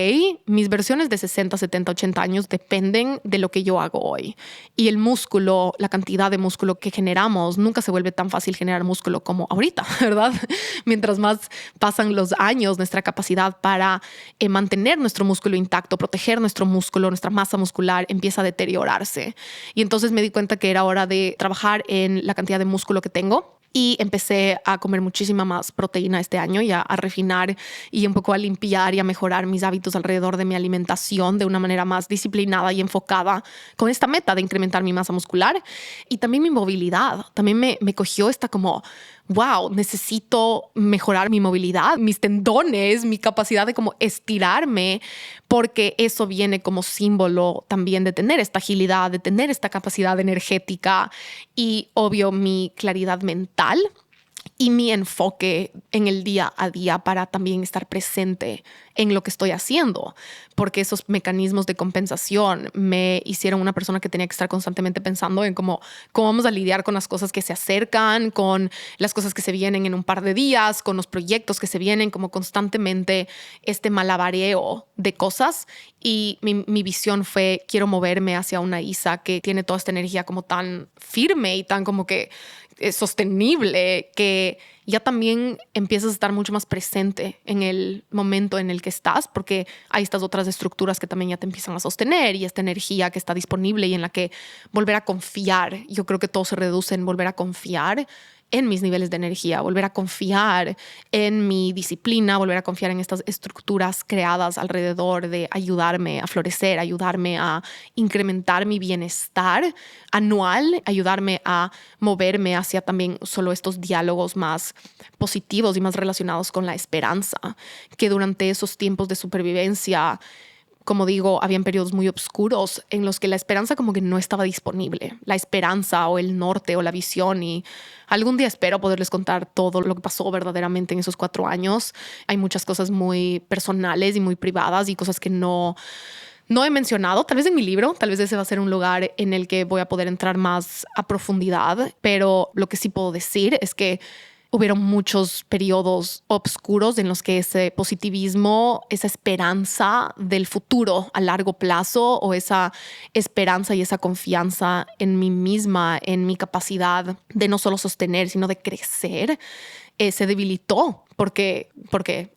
mis versiones de 60, 70, 80 años dependen de lo que yo hago hoy. Y el músculo, la cantidad de músculo que generamos, nunca se vuelve tan fácil generar músculo como ahorita, ¿verdad? Mientras más pasan los años, nuestra capacidad para mantener nuestro músculo intacto, proteger nuestro músculo, nuestra masa muscular empieza a deteriorarse. Y entonces me di cuenta que era hora de trabajar en la cantidad de músculo que tengo. Y empecé a comer muchísima más proteína este año y a refinar y un poco a limpiar y a mejorar mis hábitos alrededor de mi alimentación de una manera más disciplinada y enfocada con esta meta de incrementar mi masa muscular y también mi movilidad. También me cogió esta como, wow, necesito mejorar mi movilidad, mis tendones, mi capacidad de como estirarme, porque eso viene como símbolo también de tener esta agilidad, de tener esta capacidad energética y obvio mi claridad mental y mi enfoque en el día a día para también estar presente en lo que estoy haciendo, porque esos mecanismos de compensación me hicieron una persona que tenía que estar constantemente pensando en cómo vamos a lidiar con las cosas que se acercan, con las cosas que se vienen en un par de días, con los proyectos que se vienen, como constantemente este malabareo de cosas. Y mi visión fue, quiero moverme hacia una Isa que tiene toda esta energía como tan firme y tan como que sostenible, que ya también empiezas a estar mucho más presente en el momento en el que estás, porque hay estas otras estructuras que también ya te empiezan a sostener y esta energía que está disponible y en la que volver a confiar. Yo creo que todo se reduce en volver a confiar en mis niveles de energía, volver a confiar en mi disciplina, volver a confiar en estas estructuras creadas alrededor de ayudarme a florecer, ayudarme a incrementar mi bienestar anual, ayudarme a moverme hacia también solo estos diálogos más positivos y más relacionados con la esperanza, que durante esos tiempos de supervivencia, como digo, habían periodos muy oscuros en los que la esperanza como que no estaba disponible. La esperanza o el norte o la visión. Y algún día espero poderles contar todo lo que pasó verdaderamente en esos 4 años. Hay muchas cosas muy personales y muy privadas y cosas que no he mencionado. Tal vez en mi libro, tal vez ese va a ser un lugar en el que voy a poder entrar más a profundidad. Pero lo que sí puedo decir es que hubieron muchos periodos oscuros en los que ese positivismo, esa esperanza del futuro a largo plazo o esa esperanza y esa confianza en mí misma, en mi capacidad de no solo sostener, sino de crecer, se debilitó porque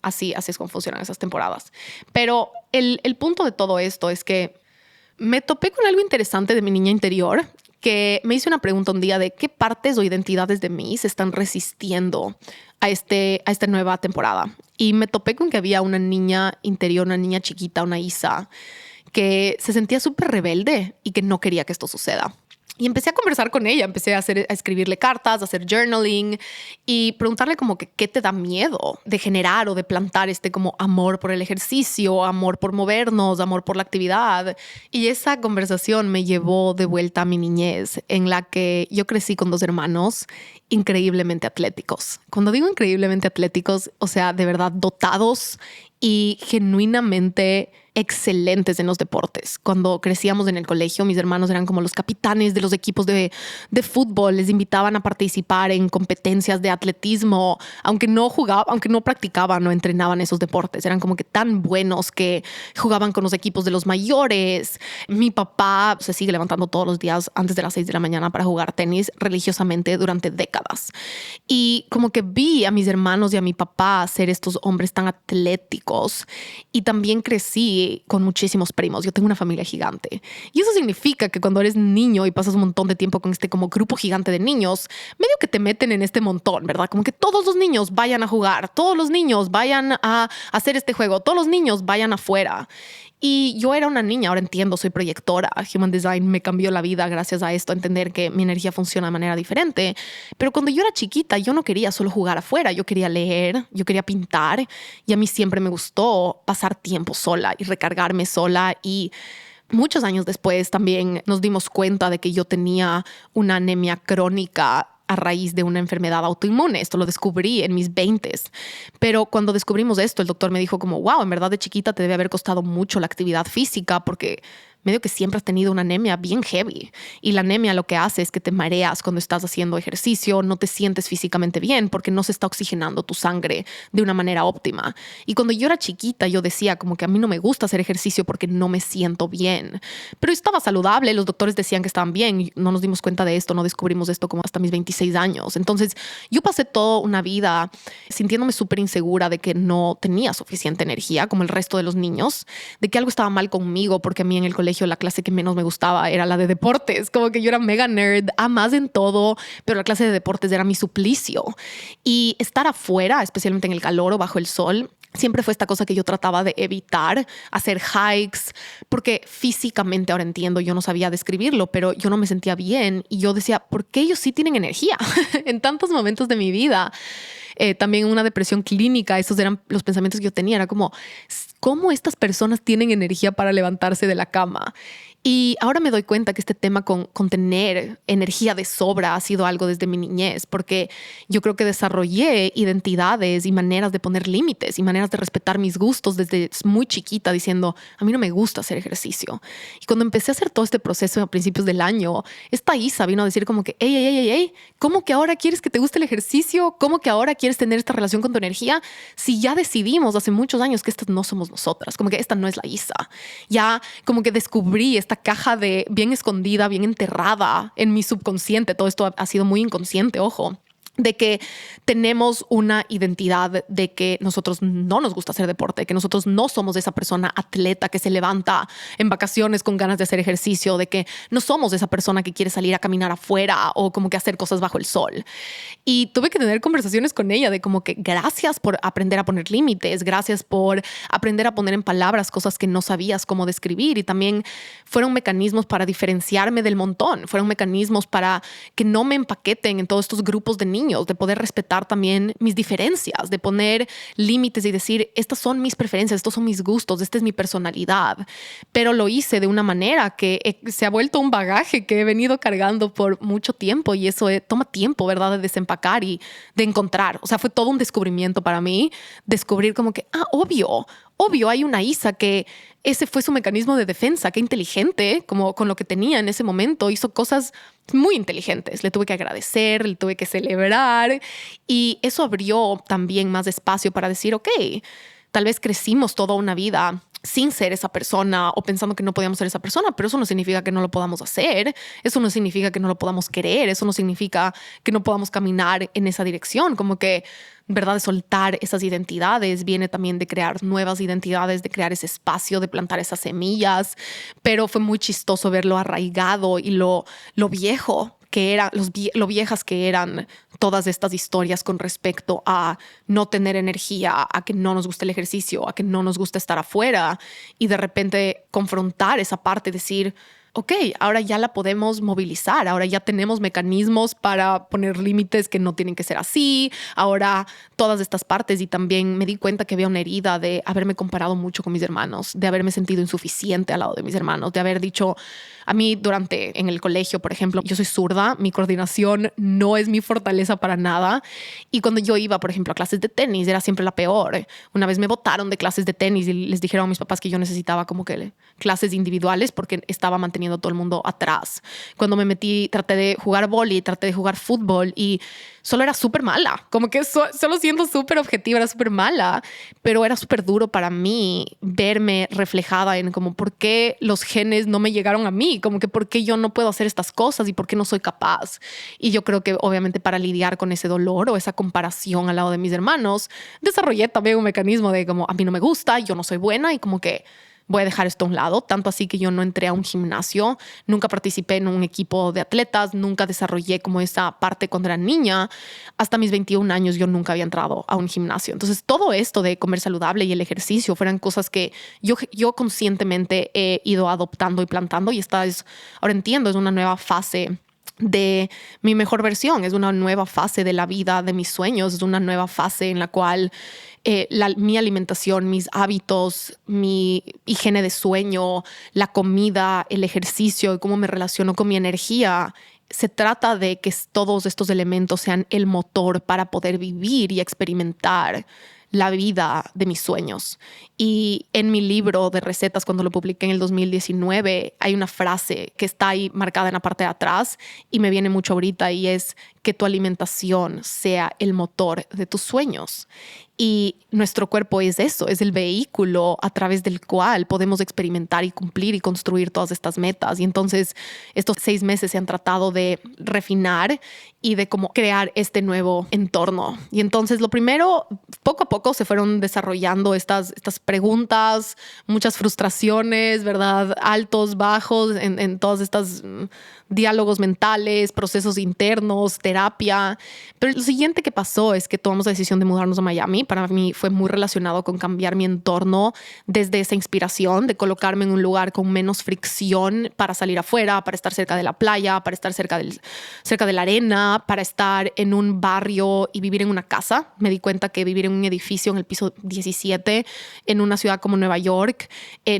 así es como funcionan esas temporadas. Pero el punto de todo esto es que me topé con algo interesante de mi niña interior, que me hice una pregunta un día de qué partes o identidades de mí se están resistiendo a esta nueva temporada. Y me topé con que había una niña interior, una niña chiquita, una Isa, que se sentía súper rebelde y que no quería que esto suceda. Y empecé a conversar con ella, empecé a escribirle cartas, a hacer journaling y preguntarle como que qué te da miedo de generar o de plantar este como amor por el ejercicio, amor por movernos, amor por la actividad. Y esa conversación me llevó de vuelta a mi niñez, en la que yo crecí con 2 hermanos increíblemente atléticos. Cuando digo increíblemente atléticos, o sea, de verdad dotados y genuinamente excelentes en los deportes. Cuando crecíamos en el colegio, mis hermanos eran como los capitanes de los equipos de fútbol, les invitaban a participar en competencias de atletismo, aunque no jugaban, aunque no practicaban o entrenaban esos deportes, eran como que tan buenos que jugaban con los equipos de los mayores. Mi papá se sigue levantando todos los días antes de las 6 de la mañana para jugar tenis religiosamente durante décadas. Y como que vi a mis hermanos y a mi papá ser estos hombres tan atléticos y también crecí con muchísimos primos. Yo tengo una familia gigante. Y eso significa que cuando eres niño y pasas un montón de tiempo con este como grupo gigante de niños, medio que te meten en este montón, ¿verdad? Como que todos los niños vayan a jugar, todos los niños vayan a hacer este juego, todos los niños vayan afuera. Y yo era una niña, ahora entiendo, soy proyectora. Human Design me cambió la vida gracias a esto, a entender que mi energía funciona de manera diferente. Pero cuando yo era chiquita, yo no quería solo jugar afuera, yo quería leer, yo quería pintar y a mí siempre me gustó pasar tiempo sola y recargarme sola. Y muchos años después también nos dimos cuenta de que yo tenía una anemia crónica a raíz de una enfermedad autoinmune. Esto lo descubrí en mis 20s. Pero cuando descubrimos esto, el doctor me dijo como, wow, en verdad de chiquita te debe haber costado mucho la actividad física porque medio que siempre has tenido una anemia bien heavy. Y la anemia lo que hace es que te mareas cuando estás haciendo ejercicio, no te sientes físicamente bien porque no se está oxigenando tu sangre de una manera óptima. Y cuando yo era chiquita, yo decía como que a mí no me gusta hacer ejercicio porque no me siento bien. Pero estaba saludable, los doctores decían que estaban bien. No nos dimos cuenta de esto, no descubrimos esto como hasta mis 26 años. Entonces, yo pasé toda una vida sintiéndome súper insegura de que no tenía suficiente energía como el resto de los niños, de que algo estaba mal conmigo porque a mí en el colegio la clase que menos me gustaba era la de deportes, como que yo era mega nerd, a más en todo, pero la clase de deportes era mi suplicio. Y estar afuera, especialmente en el calor o bajo el sol, siempre fue esta cosa que yo trataba de evitar, hacer hikes, porque físicamente, ahora entiendo, yo no sabía describirlo, pero yo no me sentía bien y yo decía, ¿por qué ellos sí tienen energía? En tantos momentos de mi vida. También una depresión clínica, esos eran los pensamientos que yo tenía, era como, ¿cómo estas personas tienen energía para levantarse de la cama? Y ahora me doy cuenta que este tema con tener energía de sobra ha sido algo desde mi niñez, porque yo creo que desarrollé identidades y maneras de poner límites y maneras de respetar mis gustos desde muy chiquita, diciendo, a mí no me gusta hacer ejercicio. Y cuando empecé a hacer todo este proceso a principios del año, esta Isa vino a decir como que, hey, ¿cómo que ahora quieres que te guste el ejercicio? ¿Cómo que ahora quieres tener esta relación con tu energía? Si ya decidimos hace muchos años que estas no somos nosotras, como que esta no es la Isa. Ya como que descubrí esta caja de bien escondida, bien enterrada en mi subconsciente. Todo esto ha sido muy inconsciente, ojo, de que tenemos una identidad de que nosotros no nos gusta hacer deporte, que nosotros no somos esa persona atleta que se levanta en vacaciones con ganas de hacer ejercicio, de que no somos esa persona que quiere salir a caminar afuera o como que hacer cosas bajo el sol. Y tuve que tener conversaciones con ella de como que gracias por aprender a poner límites, gracias por aprender a poner en palabras cosas que no sabías cómo describir, y también fueron mecanismos para diferenciarme del montón, fueron mecanismos para que no me empaqueten en todos estos grupos de niños, de poder respetar también mis diferencias, de poner límites y decir, estas son mis preferencias, estos son mis gustos, esta es mi personalidad. Pero lo hice de una manera que se ha vuelto un bagaje que he venido cargando por mucho tiempo, y eso toma tiempo, ¿verdad?, de desempacar y de encontrar. O sea, fue todo un descubrimiento para mí, descubrir como que, obvio, hay una Isa que ese fue su mecanismo de defensa. Qué inteligente, como con lo que tenía en ese momento. Hizo cosas muy inteligentes. Le tuve que agradecer, le tuve que celebrar. Y eso abrió también más espacio para decir, ok, tal vez crecimos toda una vida sin ser esa persona o pensando que no podíamos ser esa persona, pero eso no significa que no lo podamos hacer. Eso no significa que no lo podamos querer. Eso no significa que no podamos caminar en esa dirección. Como que, ¿verdad?, de soltar esas identidades viene también de crear nuevas identidades, de crear ese espacio, de plantar esas semillas. Pero fue muy chistoso verlo arraigado y lo viejo que era, lo viejas que eran todas estas historias con respecto a no tener energía, a que no nos gusta el ejercicio, a que no nos gusta estar afuera, y de repente confrontar esa parte, decir, ok, ahora ya la podemos movilizar, ahora ya tenemos mecanismos para poner límites que no tienen que ser así, ahora todas estas partes. Y también me di cuenta que había una herida de haberme comparado mucho con mis hermanos, de haberme sentido insuficiente al lado de mis hermanos, de haber dicho, a mí en el colegio, por ejemplo, yo soy zurda, mi coordinación no es mi fortaleza para nada, y cuando yo iba, por ejemplo, a clases de tenis, era siempre la peor. Una vez me botaron de clases de tenis y les dijeron a mis papás que yo necesitaba como que clases individuales porque estaba manteniendo a todo el mundo atrás. Cuando me metí, traté de jugar vóley, traté de jugar fútbol y solo era súper mala. Como que solo siendo súper objetiva, era súper mala, pero era súper duro para mí verme reflejada en como por qué los genes no me llegaron a mí, como que por qué yo no puedo hacer estas cosas y por qué no soy capaz. Y yo creo que obviamente para lidiar con ese dolor o esa comparación al lado de mis hermanos, desarrollé también un mecanismo de como a mí no me gusta, yo no soy buena y como que voy a dejar esto a un lado. Tanto así que yo no entré a un gimnasio, nunca participé en un equipo de atletas, nunca desarrollé como esa parte cuando era niña. Hasta mis 21 años yo nunca había entrado a un gimnasio. Entonces todo esto de comer saludable y el ejercicio fueron cosas que yo conscientemente he ido adoptando y plantando, y ahora entiendo, es una nueva fase de mi mejor versión, es una nueva fase de la vida de mis sueños, es una nueva fase en la cual mi alimentación, mis hábitos, mi higiene de sueño, la comida, el ejercicio y cómo me relaciono con mi energía, se trata de que todos estos elementos sean el motor para poder vivir y experimentar la vida de mis sueños. Y en mi libro de recetas, cuando lo publiqué en el 2019, hay una frase que está ahí marcada en la parte de atrás y me viene mucho ahorita, y es que tu alimentación sea el motor de tus sueños. Y nuestro cuerpo es eso, es el vehículo a través del cual podemos experimentar y cumplir y construir todas estas metas. Y entonces estos 6 meses se han tratado de refinar y de cómo crear este nuevo entorno. Y entonces lo primero, poco a poco se fueron desarrollando estas preguntas, muchas frustraciones, ¿verdad? Altos, bajos, en todas estas diálogos mentales, procesos internos, terapia. Pero lo siguiente que pasó es que tomamos la decisión de mudarnos a Miami. Para mí fue muy relacionado con cambiar mi entorno desde esa inspiración de colocarme en un lugar con menos fricción para salir afuera, para estar cerca de la playa, para estar cerca de la arena, para estar en un barrio y vivir en una casa. Me di cuenta que vivir en un edificio en el piso 17 en una ciudad como Nueva York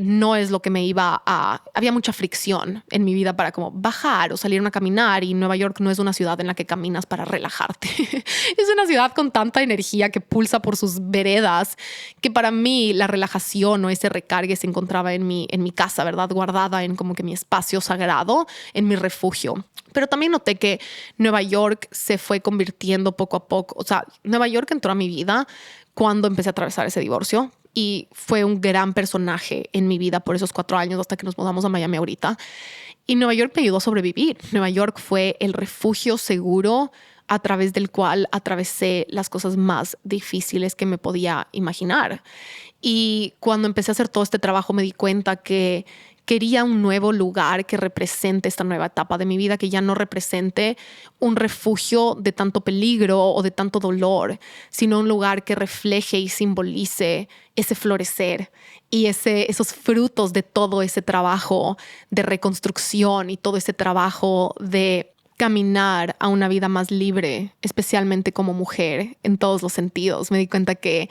no es lo que me iba a... Había mucha fricción en mi vida para como bajar o salir a caminar, y Nueva York no es una ciudad en la que caminas para relajarte. Es una ciudad con tanta energía que pulsa por sus veredas, que para mí la relajación o ese recargue se encontraba en mi casa, ¿verdad? Guardada en como que mi espacio sagrado, en mi refugio. Pero también noté que Nueva York se fue convirtiendo poco a poco. O sea, Nueva York entró a mi vida cuando empecé a atravesar ese divorcio, y fue un gran personaje en mi vida por esos 4 años hasta que nos mudamos a Miami ahorita. Y Nueva York me ayudó a sobrevivir. Nueva York fue el refugio seguro a través del cual atravesé las cosas más difíciles que me podía imaginar. Y cuando empecé a hacer todo este trabajo me di cuenta que quería un nuevo lugar que represente esta nueva etapa de mi vida, que ya no represente un refugio de tanto peligro o de tanto dolor, sino un lugar que refleje y simbolice ese florecer y esos frutos de todo ese trabajo de reconstrucción y todo ese trabajo de caminar a una vida más libre, especialmente como mujer, en todos los sentidos. Me di cuenta que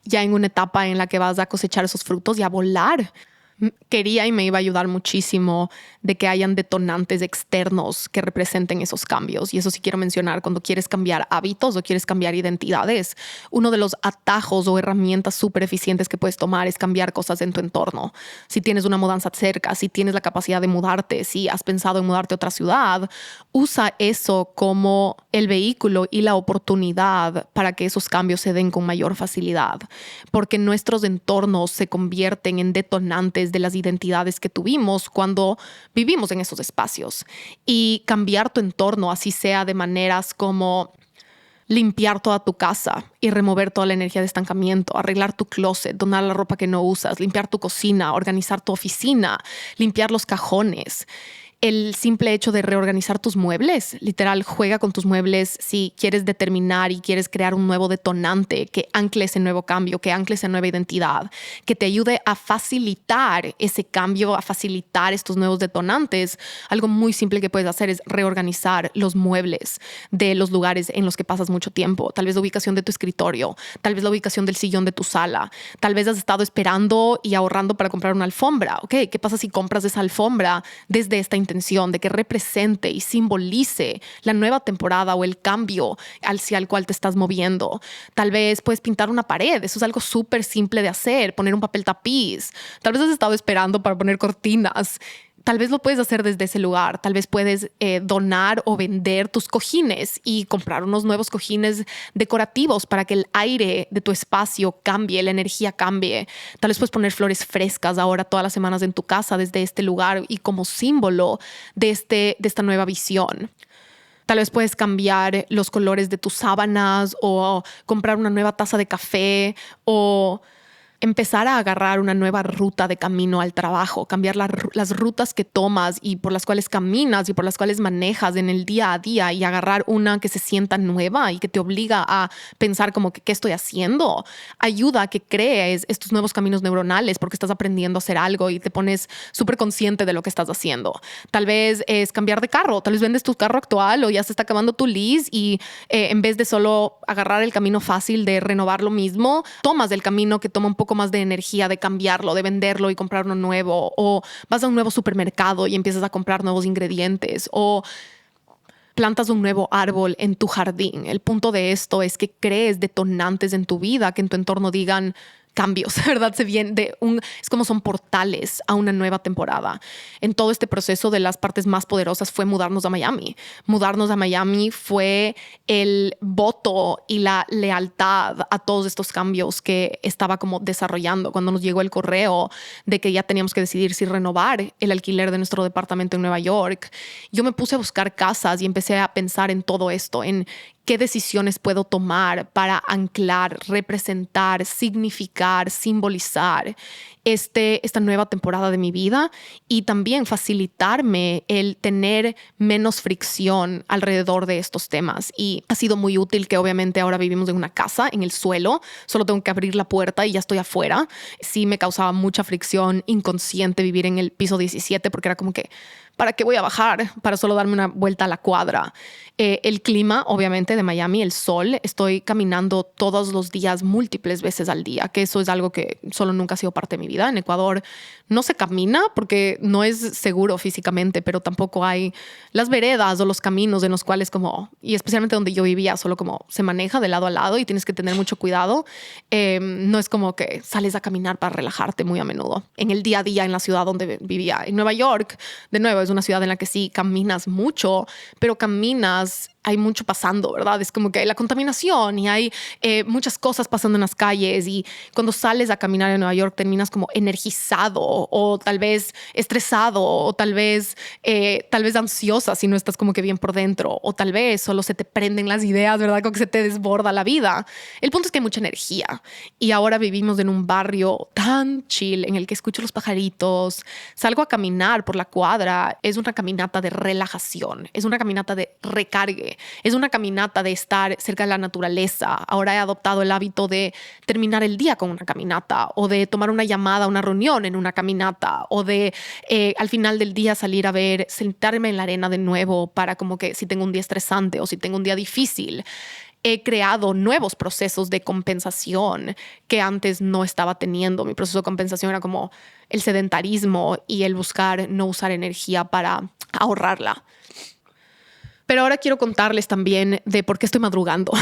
ya en una etapa en la que vas a cosechar esos frutos y a volar, quería y me iba a ayudar muchísimo de que hayan detonantes externos que representen esos cambios. Y eso sí quiero mencionar, cuando quieres cambiar hábitos o quieres cambiar identidades, uno de los atajos o herramientas súper eficientes que puedes tomar es cambiar cosas en tu entorno. Si tienes una mudanza cerca, si tienes la capacidad de mudarte, si has pensado en mudarte a otra ciudad, usa eso como el vehículo y la oportunidad para que esos cambios se den con mayor facilidad. Porque nuestros entornos se convierten en detonantes de las identidades que tuvimos cuando vivimos en esos espacios. Y cambiar tu entorno, así sea de maneras como limpiar toda tu casa y remover toda la energía de estancamiento, arreglar tu closet, donar la ropa que no usas, limpiar tu cocina, organizar tu oficina, limpiar los cajones. El simple hecho de reorganizar tus muebles, literal, juega con tus muebles si quieres determinar y quieres crear un nuevo detonante que ancle ese nuevo cambio, que ancle esa nueva identidad, que te ayude a facilitar ese cambio, a facilitar estos nuevos detonantes. Algo muy simple que puedes hacer es reorganizar los muebles de los lugares en los que pasas mucho tiempo. Tal vez la ubicación de tu escritorio, tal vez la ubicación del sillón de tu sala, tal vez has estado esperando y ahorrando para comprar una alfombra. Ok, ¿qué pasa si compras esa alfombra desde esta intención de que represente y simbolice la nueva temporada o el cambio hacia el cual te estás moviendo? Tal vez puedes pintar una pared. Eso es algo súper simple de hacer. Poner un papel tapiz. Tal vez has estado esperando para poner cortinas. Tal vez lo puedes hacer desde ese lugar. Tal vez puedes donar o vender tus cojines y comprar unos nuevos cojines decorativos para que el aire de tu espacio cambie, la energía cambie. Tal vez puedes poner flores frescas ahora todas las semanas en tu casa desde este lugar y como símbolo de esta nueva visión. Tal vez puedes cambiar los colores de tus sábanas o comprar una nueva taza de café o empezar a agarrar una nueva ruta de camino al trabajo, cambiar las rutas que tomas y por las cuales caminas y por las cuales manejas en el día a día, y agarrar una que se sienta nueva y que te obliga a pensar como que ¿qué estoy haciendo? Ayuda a que crees estos nuevos caminos neuronales porque estás aprendiendo a hacer algo y te pones súper consciente de lo que estás haciendo. Tal vez es cambiar de carro, tal vez vendes tu carro actual o ya se está acabando tu lease y en vez de solo agarrar el camino fácil de renovar lo mismo, tomas el camino que toma un poco más de energía de cambiarlo, de venderlo y comprar uno nuevo, o vas a un nuevo supermercado y empiezas a comprar nuevos ingredientes, o plantas un nuevo árbol en tu jardín. El punto de esto es que crees detonantes en tu vida que en tu entorno digan cambios, ¿verdad? Es como son portales a una nueva temporada. En todo este proceso de las partes más poderosas fue mudarnos a Miami. Mudarnos a Miami fue el voto y la lealtad a todos estos cambios que estaba como desarrollando. Cuando nos llegó el correo de que ya teníamos que decidir si renovar el alquiler de nuestro departamento en Nueva York, yo me puse a buscar casas y empecé a pensar en todo esto, en qué decisiones puedo tomar para anclar, representar, significar, simbolizar esta nueva temporada de mi vida y también facilitarme el tener menos fricción alrededor de estos temas. Y ha sido muy útil que obviamente ahora vivimos en una casa, en el suelo, solo tengo que abrir la puerta y ya estoy afuera. Sí me causaba mucha fricción inconsciente vivir en el piso 17 porque era como que, ¿para qué voy a bajar? Para solo darme una vuelta a la cuadra. El clima, obviamente, de Miami, el sol, estoy caminando todos los días, múltiples veces al día, que eso es algo que solo nunca ha sido parte de mi vida. En Ecuador no se camina porque no es seguro físicamente, pero tampoco hay las veredas o los caminos en los cuales y especialmente donde yo vivía, solo como se maneja de lado a lado y tienes que tener mucho cuidado. No es como que sales a caminar para relajarte muy a menudo. En el día a día en la ciudad donde vivía, en Nueva York, de nuevo, es una ciudad en la que sí caminas mucho, pero hay mucho pasando, ¿verdad? Es como que hay la contaminación y hay muchas cosas pasando en las calles y cuando sales a caminar en Nueva York terminas como energizado o tal vez estresado o tal vez ansiosa si no estás como que bien por dentro o tal vez solo se te prenden las ideas, ¿verdad? Como que se te desborda la vida. El punto es que hay mucha energía y ahora vivimos en un barrio tan chill en el que escucho los pajaritos, salgo a caminar por la cuadra, es una caminata de relajación, es una caminata de recargue. Es una caminata de estar cerca de la naturaleza. Ahora he adoptado el hábito de terminar el día con una caminata o de tomar una llamada, una reunión en una caminata o de al final del día salir a ver, sentarme en la arena de nuevo para como que si tengo un día estresante o si tengo un día difícil. He creado nuevos procesos de compensación que antes no estaba teniendo. Mi proceso de compensación era como el sedentarismo y el buscar no usar energía para ahorrarla. Pero ahora quiero contarles también de por qué estoy madrugando,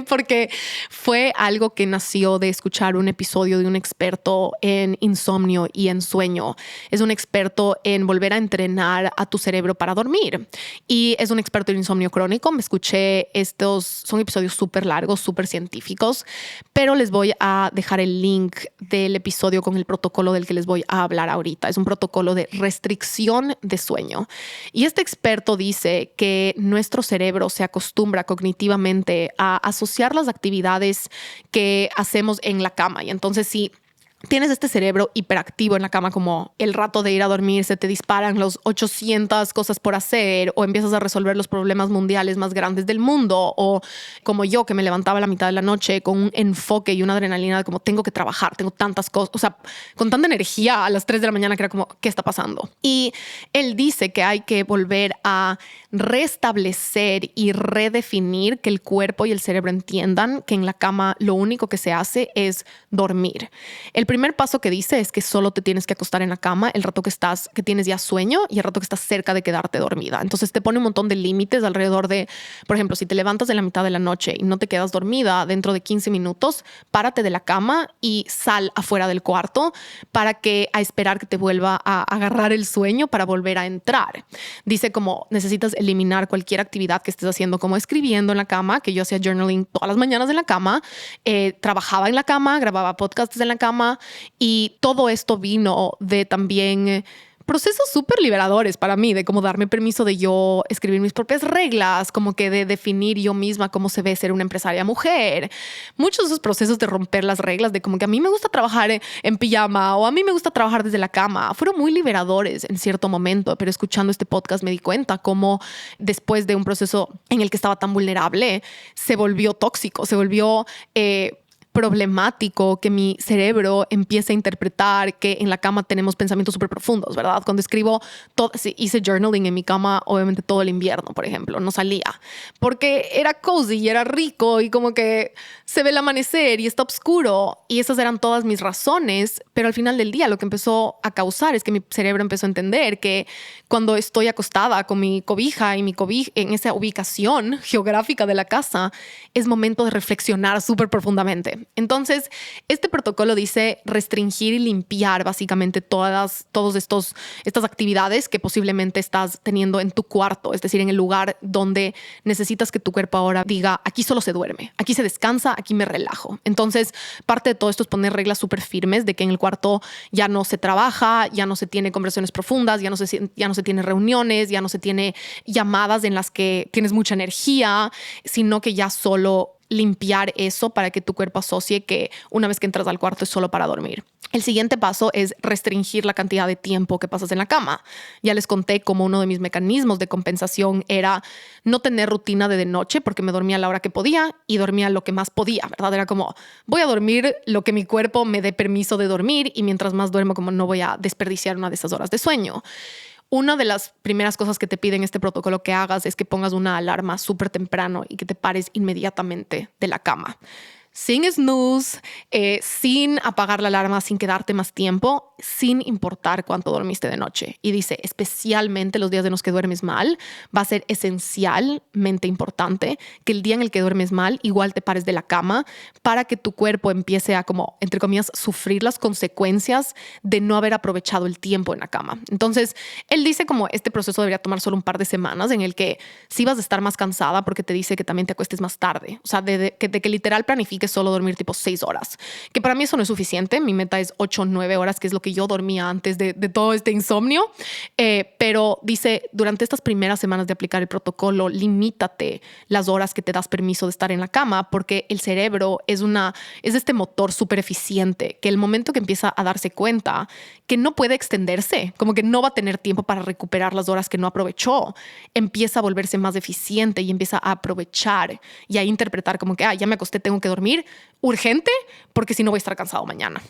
porque fue algo que nació de escuchar un episodio de un experto en insomnio y en sueño. Es un experto en volver a entrenar a tu cerebro para dormir y es un experto en insomnio crónico. Me escuché son episodios súper largos, súper científicos, pero les voy a dejar el link del episodio con el protocolo del que les voy a hablar ahorita. Es un protocolo de restricción de sueño. Y este experto dice que nuestro cerebro se acostumbra cognitivamente a asociar las actividades que hacemos en la cama. Y entonces si tienes este cerebro hiperactivo en la cama, como el rato de ir a dormir, se te disparan los 800 cosas por hacer o empiezas a resolver los problemas mundiales más grandes del mundo, o como yo que me levantaba a la mitad de la noche con un enfoque y una adrenalina de como tengo que trabajar, tengo tantas cosas, o sea, con tanta energía a las 3 de la mañana que era como, ¿qué está pasando? Y él dice que hay que volver a restablecer y redefinir que el cuerpo y el cerebro entiendan que en la cama lo único que se hace es dormir. El primer paso que dice es que solo te tienes que acostar en la cama el rato que tienes ya sueño y el rato que estás cerca de quedarte dormida. Entonces te pone un montón de límites alrededor de, por ejemplo, si te levantas en la mitad de la noche y no te quedas dormida dentro de 15 minutos, párate de la cama y sal afuera del cuarto a esperar que te vuelva a agarrar el sueño para volver a entrar. Dice como necesitas eliminar cualquier actividad que estés haciendo, como escribiendo en la cama, que yo hacía journaling todas las mañanas en la cama, trabajaba en la cama, grababa podcasts en la cama y todo esto vino de también procesos súper liberadores para mí, de cómo darme permiso de yo escribir mis propias reglas, como que de definir yo misma cómo se ve ser una empresaria mujer. Muchos de esos procesos de romper las reglas, de como que a mí me gusta trabajar en pijama o a mí me gusta trabajar desde la cama, fueron muy liberadores en cierto momento, pero escuchando este podcast me di cuenta cómo después de un proceso en el que estaba tan vulnerable, se volvió tóxico, se volvió problemático que mi cerebro empiece a interpretar que en la cama tenemos pensamientos súper profundos, ¿verdad? Cuando escribo, hice journaling en mi cama, obviamente todo el invierno, por ejemplo, no salía, porque era cozy y era rico y como que se ve el amanecer y está oscuro, y esas eran todas mis razones, pero al final del día lo que empezó a causar es que mi cerebro empezó a entender que cuando estoy acostada con mi cobija y mi cobija en esa ubicación geográfica de la casa, es momento de reflexionar súper profundamente. Entonces, este protocolo dice restringir y limpiar básicamente todas estas actividades que posiblemente estás teniendo en tu cuarto, es decir, en el lugar donde necesitas que tu cuerpo ahora diga, aquí solo se duerme, aquí se descansa, aquí me relajo. Entonces, parte de todo esto es poner reglas súper firmes de que en el cuarto ya no se trabaja, ya no se tiene conversaciones profundas, ya no se tiene reuniones, ya no se tiene llamadas en las que tienes mucha energía, sino que ya solo limpiar eso para que tu cuerpo asocie que una vez que entras al cuarto es solo para dormir. El siguiente paso es restringir la cantidad de tiempo que pasas en la cama. Ya les conté cómo uno de mis mecanismos de compensación era no tener rutina de noche porque me dormía a la hora que podía y dormía lo que más podía, ¿verdad? Era como, voy a dormir lo que mi cuerpo me dé permiso de dormir y mientras más duermo, como no voy a desperdiciar una de esas horas de sueño. Una de las primeras cosas que te piden este protocolo que hagas es que pongas una alarma súper temprano y que te pares inmediatamente de la cama. Sin snooze, sin apagar la alarma, sin quedarte más tiempo, sin importar cuánto dormiste de noche. Y dice, especialmente los días en los que duermes mal, va a ser esencialmente importante que el día en el que duermes mal, igual te pares de la cama para que tu cuerpo empiece a, como, entre comillas, sufrir las consecuencias de no haber aprovechado el tiempo en la cama. Entonces, él dice como este proceso debería tomar solo un par de semanas en el que sí vas a estar más cansada porque te dice que también te acuestes más tarde. O sea, de que literal planifiques solo dormir tipo 6 horas, que para mí eso no es suficiente. Mi meta es 8 o 9 horas, que es lo que yo dormía antes de todo este insomnio. Pero dice, durante estas primeras semanas de aplicar el protocolo, limítate las horas que te das permiso de estar en la cama, porque el cerebro es este motor súper eficiente que el momento que empieza a darse cuenta que no puede extenderse, como que no va a tener tiempo para recuperar las horas que no aprovechó, empieza a volverse más eficiente y empieza a aprovechar y a interpretar como que, ya me acosté, tengo que dormir urgente porque si no voy a estar cansado mañana.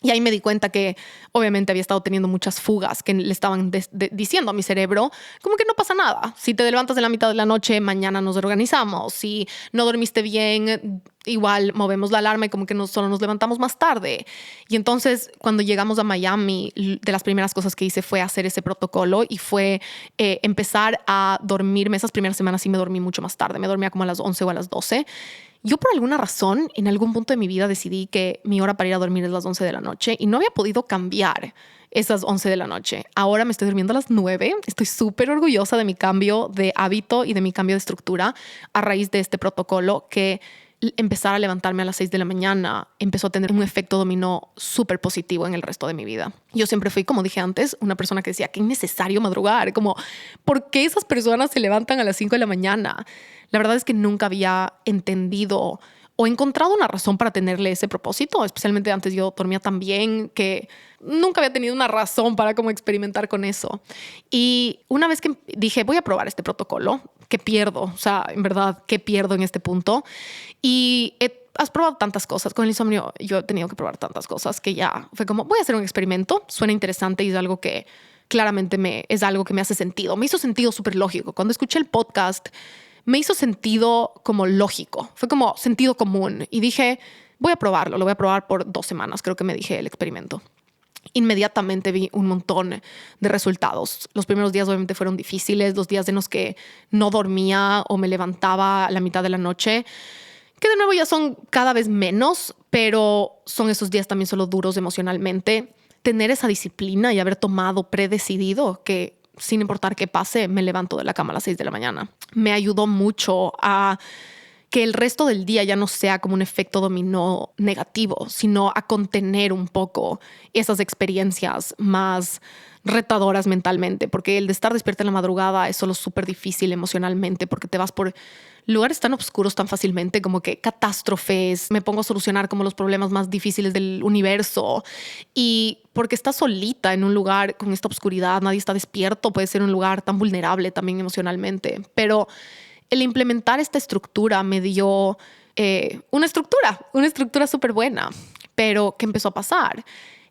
Y ahí me di cuenta que obviamente había estado teniendo muchas fugas que le estaban diciendo a mi cerebro como que no pasa nada. Si te levantas en la mitad de la noche, mañana nos organizamos. Si no dormiste bien, igual movemos la alarma y como que solo nos levantamos más tarde. Y entonces cuando llegamos a Miami, de las primeras cosas que hice fue hacer ese protocolo y fue empezar a dormirme. Esas primeras semanas sí me dormí mucho más tarde. Me dormía como a las 11 o a las 12. Yo por alguna razón, en algún punto de mi vida decidí que mi hora para ir a dormir es las 11 de la noche y no había podido cambiar esas 11 de la noche. Ahora me estoy durmiendo a las 9. Estoy súper orgullosa de mi cambio de hábito y de mi cambio de estructura a raíz de este protocolo, que empezar a levantarme a las 6 de la mañana empezó a tener un efecto dominó súper positivo en el resto de mi vida. Yo siempre fui, como dije antes, una persona que decía que es innecesario madrugar, como, ¿por qué esas personas se levantan a las 5 de la mañana? La verdad es que nunca había entendido o encontrado una razón para tenerle ese propósito, especialmente antes yo dormía tan bien que nunca había tenido una razón para como experimentar con eso. Y una vez que dije, voy a probar este protocolo, ¿qué pierdo? O sea, en verdad, ¿qué pierdo en este punto? Y has probado tantas cosas. Con el insomnio yo he tenido que probar tantas cosas que ya fue como, voy a hacer un experimento. Suena interesante y es algo que claramente es algo que me hace sentido. Me hizo sentido súper lógico. Cuando escuché el podcast, me hizo sentido como lógico. Fue como sentido común. Y dije, voy a probarlo. Lo voy a probar por 2 semanas, creo que me dije el experimento. Inmediatamente vi un montón de resultados. Los primeros días obviamente fueron difíciles, los días en los que no dormía o me levantaba a la mitad de la noche, que de nuevo ya son cada vez menos, pero son esos días también solo duros emocionalmente. Tener esa disciplina y haber predecidido que sin importar qué pase, me levanto de la cama a las 6 de la mañana. Me ayudó mucho a que el resto del día ya no sea como un efecto dominó negativo, sino a contener un poco esas experiencias más retadoras mentalmente, porque el de estar despierta en la madrugada es solo súper difícil emocionalmente, porque te vas por lugares tan oscuros tan fácilmente, como que catástrofes, me pongo a solucionar como los problemas más difíciles del universo, y porque estás solita en un lugar con esta oscuridad, nadie está despierto, puede ser un lugar tan vulnerable también emocionalmente. Pero el implementar esta estructura me dio una estructura súper buena. Pero ¿qué empezó a pasar?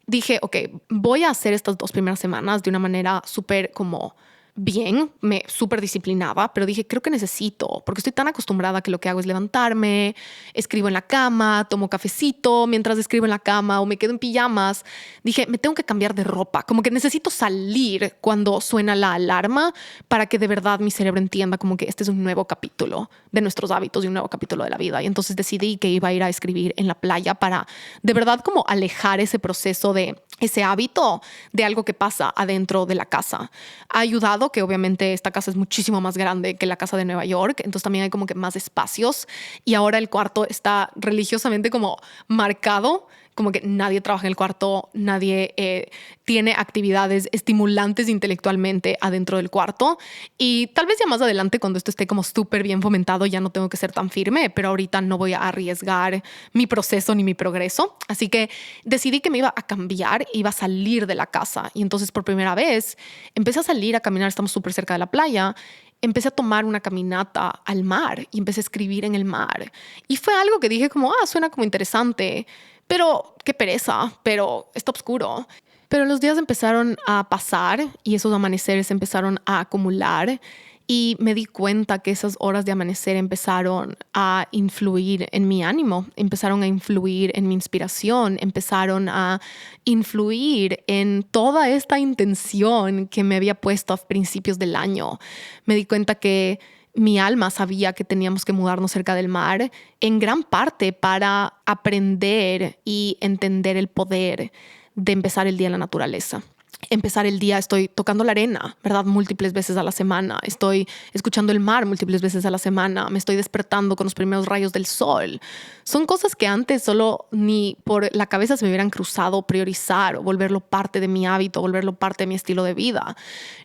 Dije, ok, voy a hacer estas 2 primeras semanas de una manera súper como bien, súper disciplinada, pero dije, creo que necesito, porque estoy tan acostumbrada que lo que hago es levantarme, escribo en la cama, tomo cafecito mientras escribo en la cama o me quedo en pijamas. Dije, me tengo que cambiar de ropa, como que necesito salir cuando suena la alarma para que de verdad mi cerebro entienda como que este es un nuevo capítulo de nuestros hábitos y un nuevo capítulo de la vida. Y entonces decidí que iba a ir a escribir en la playa para de verdad como alejar ese proceso de ese hábito de algo que pasa adentro de la casa. Ha ayudado que obviamente esta casa es muchísimo más grande que la casa de Nueva York, entonces también hay como que más espacios y ahora el cuarto está religiosamente como marcado, como que nadie trabaja en el cuarto, nadie tiene actividades estimulantes intelectualmente adentro del cuarto. Y tal vez ya más adelante, cuando esto esté como súper bien fomentado, ya no tengo que ser tan firme, pero ahorita no voy a arriesgar mi proceso ni mi progreso. Así que decidí que me iba a cambiar, iba a salir de la casa. Y entonces por primera vez empecé a salir a caminar, estamos súper cerca de la playa. Empecé a tomar una caminata al mar y empecé a escribir en el mar. Y fue algo que dije como, suena como interesante, pero qué pereza, pero está oscuro. Pero los días empezaron a pasar y esos amaneceres empezaron a acumular y me di cuenta que esas horas de amanecer empezaron a influir en mi ánimo, empezaron a influir en mi inspiración, empezaron a influir en toda esta intención que me había puesto a principios del año. Me di cuenta que mi alma sabía que teníamos que mudarnos cerca del mar, en gran parte para aprender y entender el poder de empezar el día en la naturaleza. Empezar el día, estoy tocando la arena, ¿verdad? Múltiples veces a la semana. Estoy escuchando el mar múltiples veces a la semana. Me estoy despertando con los primeros rayos del sol. Son cosas que antes solo ni por la cabeza se me hubieran cruzado priorizar o volverlo parte de mi hábito, volverlo parte de mi estilo de vida.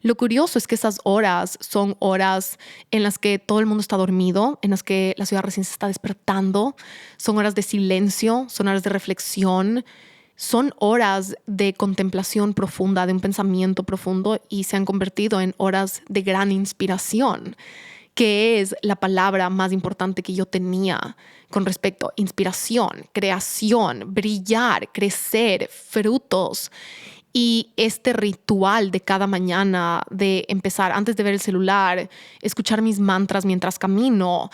Lo curioso es que esas horas son horas en las que todo el mundo está dormido, en las que la ciudad recién se está despertando. Son horas de silencio, son horas de reflexión. Son horas de contemplación profunda, de un pensamiento profundo y se han convertido en horas de gran inspiración, que es la palabra más importante que yo tenía con respecto a inspiración, creación, brillar, crecer, frutos. Y este ritual de cada mañana de empezar antes de ver el celular, escuchar mis mantras mientras camino,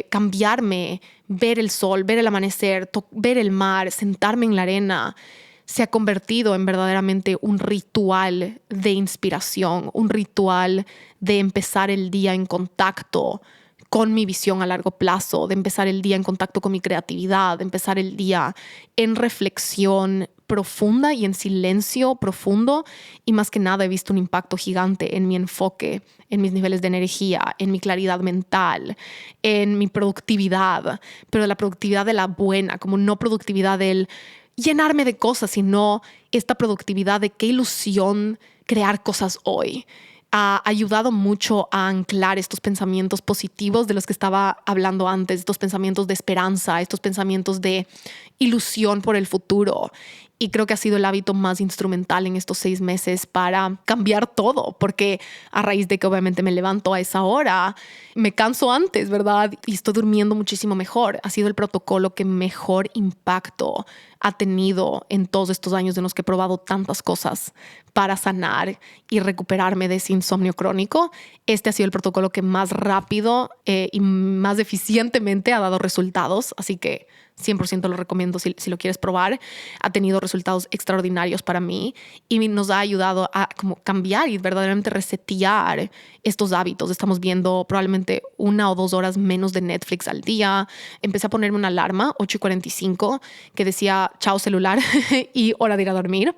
cambiarme, ver el sol, ver el amanecer, ver el mar, sentarme en la arena, se ha convertido en verdaderamente un ritual de inspiración, un ritual de empezar el día en contacto con mi visión a largo plazo, de empezar el día en contacto con mi creatividad, de empezar el día en reflexión profunda y en silencio profundo. Y más que nada he visto un impacto gigante en mi enfoque, en mis niveles de energía, en mi claridad mental, en mi productividad, pero la productividad de la buena, como no productividad del llenarme de cosas, sino esta productividad de qué ilusión crear cosas hoy. Ha ayudado mucho a anclar estos pensamientos positivos de los que estaba hablando antes, estos pensamientos de esperanza, estos pensamientos de ilusión por el futuro. Y creo que ha sido el hábito más instrumental en estos 6 meses para cambiar todo, porque a raíz de que obviamente me levanto a esa hora, me canso antes, ¿verdad? Y estoy durmiendo muchísimo mejor. Ha sido el protocolo que mejor impacto ha tenido en todos estos años en los que he probado tantas cosas para sanar y recuperarme de ese insomnio crónico. Este ha sido el protocolo que más rápido y más eficientemente ha dado resultados, así que 100% lo recomiendo si lo quieres probar. Ha tenido resultados extraordinarios para mí y nos ha ayudado a como cambiar y verdaderamente resetear estos hábitos. Estamos viendo probablemente 1 o 2 horas menos de Netflix al día. Empecé a ponerme una alarma, 8:45, que decía chao celular y hora de ir a dormir.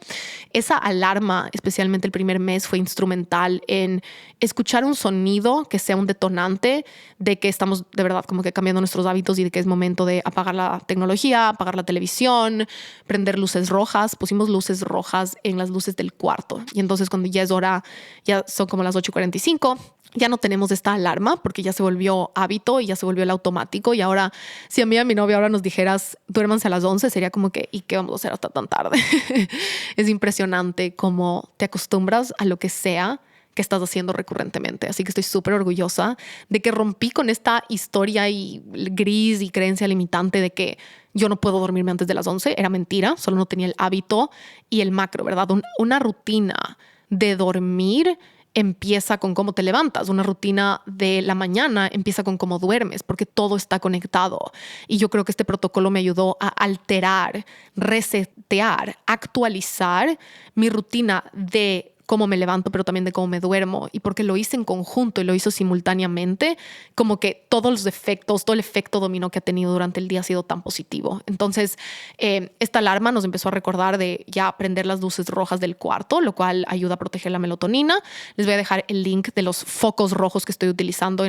Esa alarma, especialmente el primer mes, fue instrumental en escuchar un sonido que sea un detonante de que estamos de verdad como que cambiando nuestros hábitos y de que es momento de apagar la tecnología, apagar la televisión, prender luces rojas. Pusimos luces rojas en las luces del cuarto. Y entonces cuando ya es hora, ya son como las 8:45, ya no tenemos esta alarma porque ya se volvió hábito y ya se volvió el automático. Y ahora, si a mí y a mi novia ahora nos dijeras, duérmanse a las 11, sería como que, ¿y qué vamos a hacer hasta tan tarde? Es impresionante cómo te acostumbras a lo que sea que estás haciendo recurrentemente. Así que estoy súper orgullosa de que rompí con esta historia y gris y creencia limitante de que yo no puedo dormirme antes de las 11. Era mentira, solo no tenía el hábito y el macro, ¿verdad? Una rutina de dormir empieza con cómo te levantas. Una rutina de la mañana empieza con cómo duermes, porque todo está conectado. Y yo creo que este protocolo me ayudó a alterar, resetear, actualizar mi rutina de cómo me levanto, pero también de cómo me duermo. Y porque lo hice en conjunto y lo hizo simultáneamente, como que todos los efectos, todo el efecto dominó que ha tenido durante el día ha sido tan positivo. Entonces, esta alarma nos empezó a recordar de ya prender las luces rojas del cuarto, lo cual ayuda a proteger la melatonina. Les voy a dejar el link de los focos rojos que estoy utilizando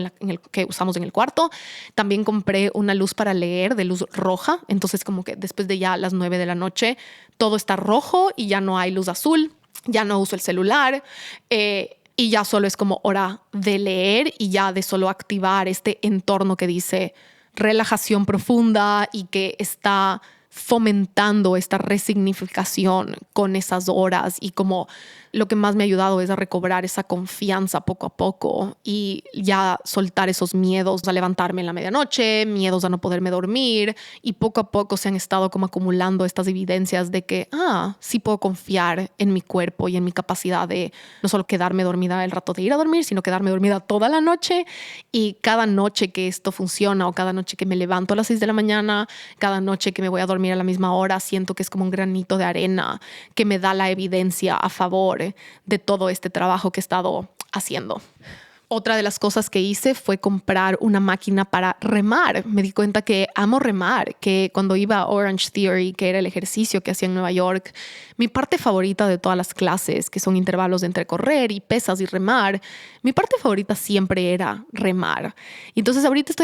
que usamos en el cuarto. También compré una luz para leer de luz roja. Entonces, como que después de ya las 9 de la noche, todo está rojo y ya no hay luz azul. Ya no uso el celular y ya solo es como hora de leer y ya de solo activar este entorno que dice relajación profunda y que está fomentando esta resignificación con esas horas. Y como lo que más me ha ayudado es a recobrar esa confianza poco a poco y ya soltar esos miedos a levantarme en la medianoche, miedos a no poderme dormir, y poco a poco se han estado como acumulando estas evidencias de que sí puedo confiar en mi cuerpo y en mi capacidad de no solo quedarme dormida el rato de ir a dormir, sino quedarme dormida toda la noche. Y cada noche que esto funciona, o cada noche que me levanto a las 6 de la mañana, cada noche que me voy a dormir a la misma hora, siento que es como un granito de arena que me da la evidencia a favor de todo este trabajo que he estado haciendo. Otra de las cosas que hice fue comprar una máquina para remar. Me di cuenta que amo remar, que cuando iba a Orange Theory, que era el ejercicio que hacía en Nueva York, mi parte favorita de todas las clases, que son intervalos entre correr y pesas y remar, mi parte favorita siempre era remar. Y entonces ahorita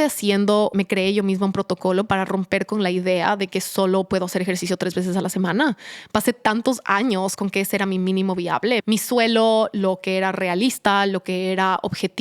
me creé yo misma un protocolo para romper con la idea de que solo puedo hacer ejercicio 3 veces a la semana. Pasé tantos años con que ese era mi mínimo viable. Mi suelo, lo que era realista, lo que era objetivamente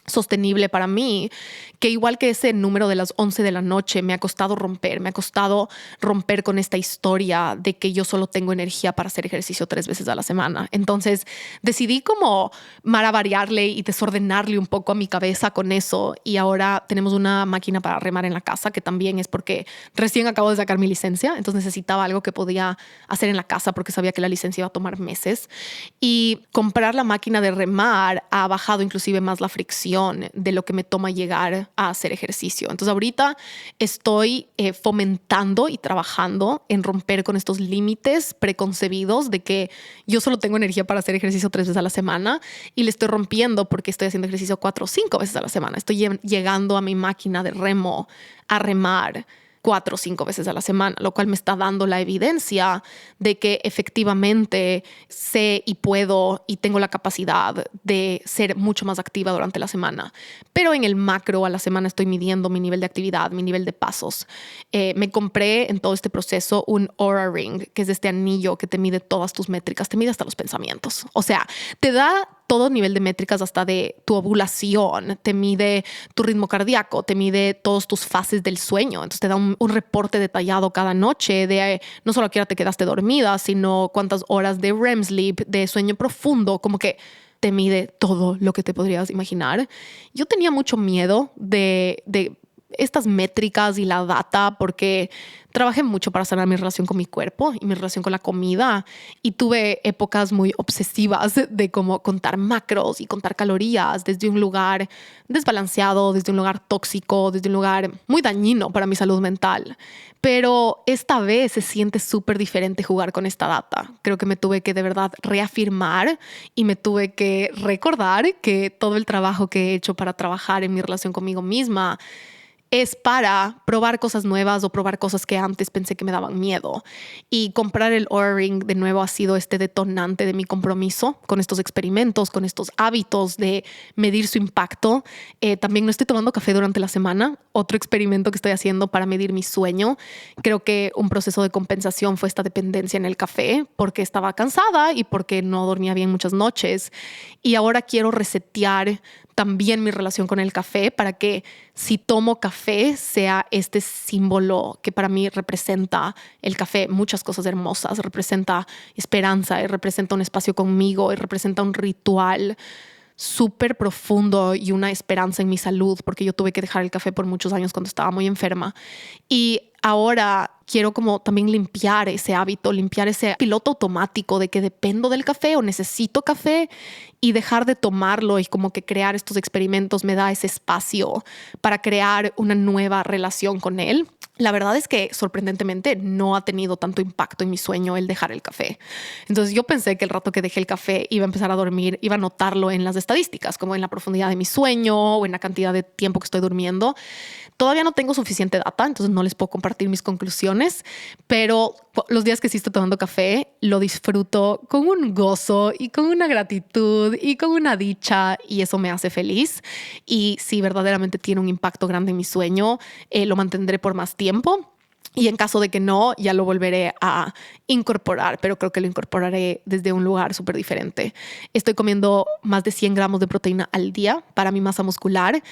sostenible para mí, que igual que ese número de las 11 de la noche me ha costado romper con esta historia de que yo solo tengo energía para hacer ejercicio 3 veces a la semana. Entonces decidí como maravariarle y desordenarle un poco a mi cabeza con eso, y ahora tenemos una máquina para remar en la casa, que también es porque recién acabo de sacar mi licencia, entonces necesitaba algo que podía hacer en la casa porque sabía que la licencia iba a tomar meses, y comprar la máquina de remar ha bajado inclusive más la fricción de lo que me toma llegar a hacer ejercicio. Entonces ahorita estoy fomentando y trabajando en romper con estos límites preconcebidos de que yo solo tengo energía para hacer ejercicio 3 veces a la semana, y le estoy rompiendo porque estoy haciendo ejercicio 4 o 5 veces a la semana. Estoy llegando a mi máquina de remo a remar 4 o 5 veces a la semana, lo cual me está dando la evidencia de que efectivamente sé y puedo y tengo la capacidad de ser mucho más activa durante la semana. Pero en el macro a la semana estoy midiendo mi nivel de actividad, mi nivel de pasos. Me compré en todo este proceso un Oura Ring, que es este anillo que te mide todas tus métricas, te mide hasta los pensamientos. O sea, te da todo nivel de métricas, hasta de tu ovulación, te mide tu ritmo cardíaco, te mide todas tus fases del sueño. Entonces te da un reporte detallado cada noche de no solo a qué hora te quedaste dormida, sino cuántas horas de REM sleep, de sueño profundo, como que te mide todo lo que te podrías imaginar. Yo tenía mucho miedo de estas métricas y la data porque trabajé mucho para sanar mi relación con mi cuerpo y mi relación con la comida, y tuve épocas muy obsesivas de cómo contar macros y contar calorías desde un lugar desbalanceado, desde un lugar tóxico, desde un lugar muy dañino para mi salud mental. Pero esta vez se siente súper diferente jugar con esta data. Creo que me tuve que de verdad reafirmar y me tuve que recordar que todo el trabajo que he hecho para trabajar en mi relación conmigo misma es para probar cosas nuevas o probar cosas que antes pensé que me daban miedo. Y comprar el Oura Ring de nuevo ha sido este detonante de mi compromiso con estos experimentos, con estos hábitos de medir su impacto. También no estoy tomando café durante la semana, otro experimento que estoy haciendo para medir mi sueño. Creo que un proceso de compensación fue esta dependencia en el café porque estaba cansada y porque no dormía bien muchas noches. Y ahora quiero resetear también mi relación con el café para que si tomo café sea este símbolo que para mí representa el café, muchas cosas hermosas, representa esperanza y representa un espacio conmigo y representa un ritual súper profundo y una esperanza en mi salud, porque yo tuve que dejar el café por muchos años cuando estaba muy enferma. Y ahora quiero como también limpiar ese hábito, limpiar ese piloto automático de que dependo del café o necesito café y dejar de tomarlo, y como que crear estos experimentos me da ese espacio para crear una nueva relación con él. La verdad es que sorprendentemente no ha tenido tanto impacto en mi sueño el dejar el café. Entonces yo pensé que el rato que dejé el café iba a empezar a dormir, iba a notarlo en las estadísticas, como en la profundidad de mi sueño o en la cantidad de tiempo que estoy durmiendo. Todavía no tengo suficiente data, entonces no les puedo compartir mis conclusiones, pero los días que sí estoy tomando café lo disfruto con un gozo y con una gratitud y con una dicha, y eso me hace feliz. Y si verdaderamente tiene un impacto grande en mi sueño, lo mantendré por más tiempo. Y en caso de que no, ya lo volveré a incorporar, pero creo que lo incorporaré desde un lugar súper diferente. Estoy comiendo más de 100 gramos de proteína al día para mi masa muscular.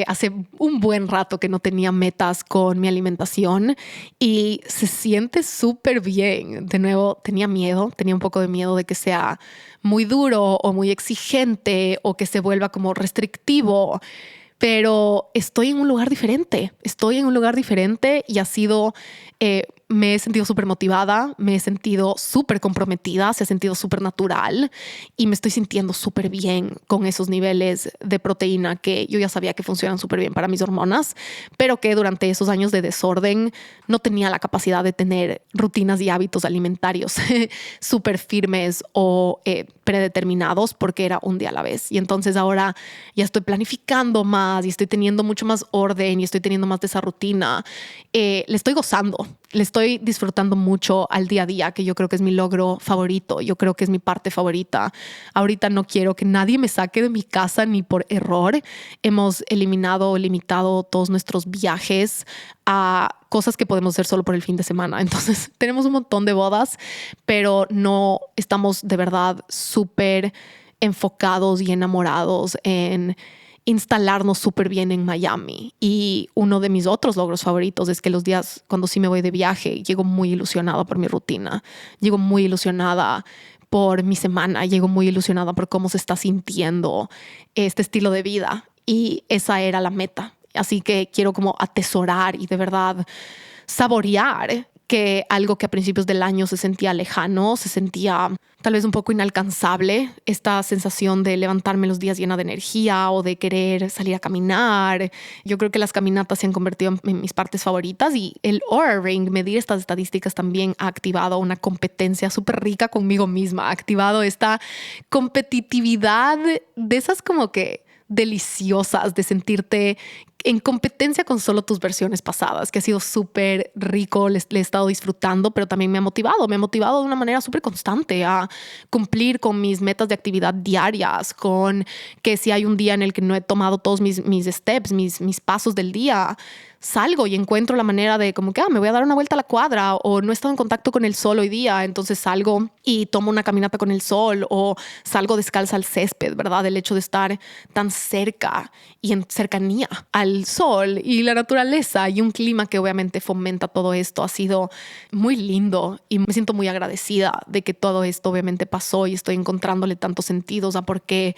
Hace un buen rato que no tenía metas con mi alimentación y se siente súper bien. De nuevo, tenía un poco de miedo de que sea muy duro o muy exigente o que se vuelva como restrictivo. Pero estoy en un lugar diferente, y ha sido, me he sentido súper motivada, me he sentido súper comprometida, se ha sentido súper natural y me estoy sintiendo súper bien con esos niveles de proteína que yo ya sabía que funcionan súper bien para mis hormonas, pero que durante esos años de desorden no tenía la capacidad de tener rutinas y hábitos alimentarios súper firmes o predeterminados, porque era un día a la vez. Y entonces ahora ya estoy planificando más y estoy teniendo mucho más orden y estoy teniendo más de esa rutina. Le estoy gozando, le estoy disfrutando mucho al día a día, que yo creo que es mi logro favorito. Yo creo que es mi parte favorita. Ahorita no quiero que nadie me saque de mi casa ni por error. Hemos eliminado o limitado todos nuestros viajes a cosas que podemos hacer solo por el fin de semana. Entonces tenemos un montón de bodas, pero no estamos de verdad súper enfocados y enamorados en instalarnos súper bien en Miami. Y uno de mis otros logros favoritos es que los días cuando sí me voy de viaje, llego muy ilusionada por mi rutina, llego muy ilusionada por mi semana, llego muy ilusionada por cómo se está sintiendo este estilo de vida. Y esa era la meta. Así que quiero como atesorar y de verdad saborear que algo que a principios del año se sentía lejano, se sentía tal vez un poco inalcanzable, esta sensación de levantarme los días llena de energía o de querer salir a caminar. Yo creo que las caminatas se han convertido en mis partes favoritas, y el Oura Ring, medir estas estadísticas, también ha activado una competencia súper rica conmigo misma, ha activado esta competitividad de esas como que deliciosas, de sentirte en competencia con solo tus versiones pasadas, que ha sido súper rico, le he estado disfrutando, pero también me ha motivado de una manera súper constante a cumplir con mis metas de actividad diarias, con que si hay un día en el que no he tomado todos mis steps, mis pasos del día, salgo y encuentro la manera de como que me voy a dar una vuelta a la cuadra, o no he estado en contacto con el sol hoy día, entonces salgo y tomo una caminata con el sol, o salgo descalza al césped, ¿verdad? El hecho de estar tan cerca y en cercanía al sol y la naturaleza y un clima que obviamente fomenta todo esto ha sido muy lindo, y me siento muy agradecida de que todo esto obviamente pasó y estoy encontrándole tantos sentidos a por qué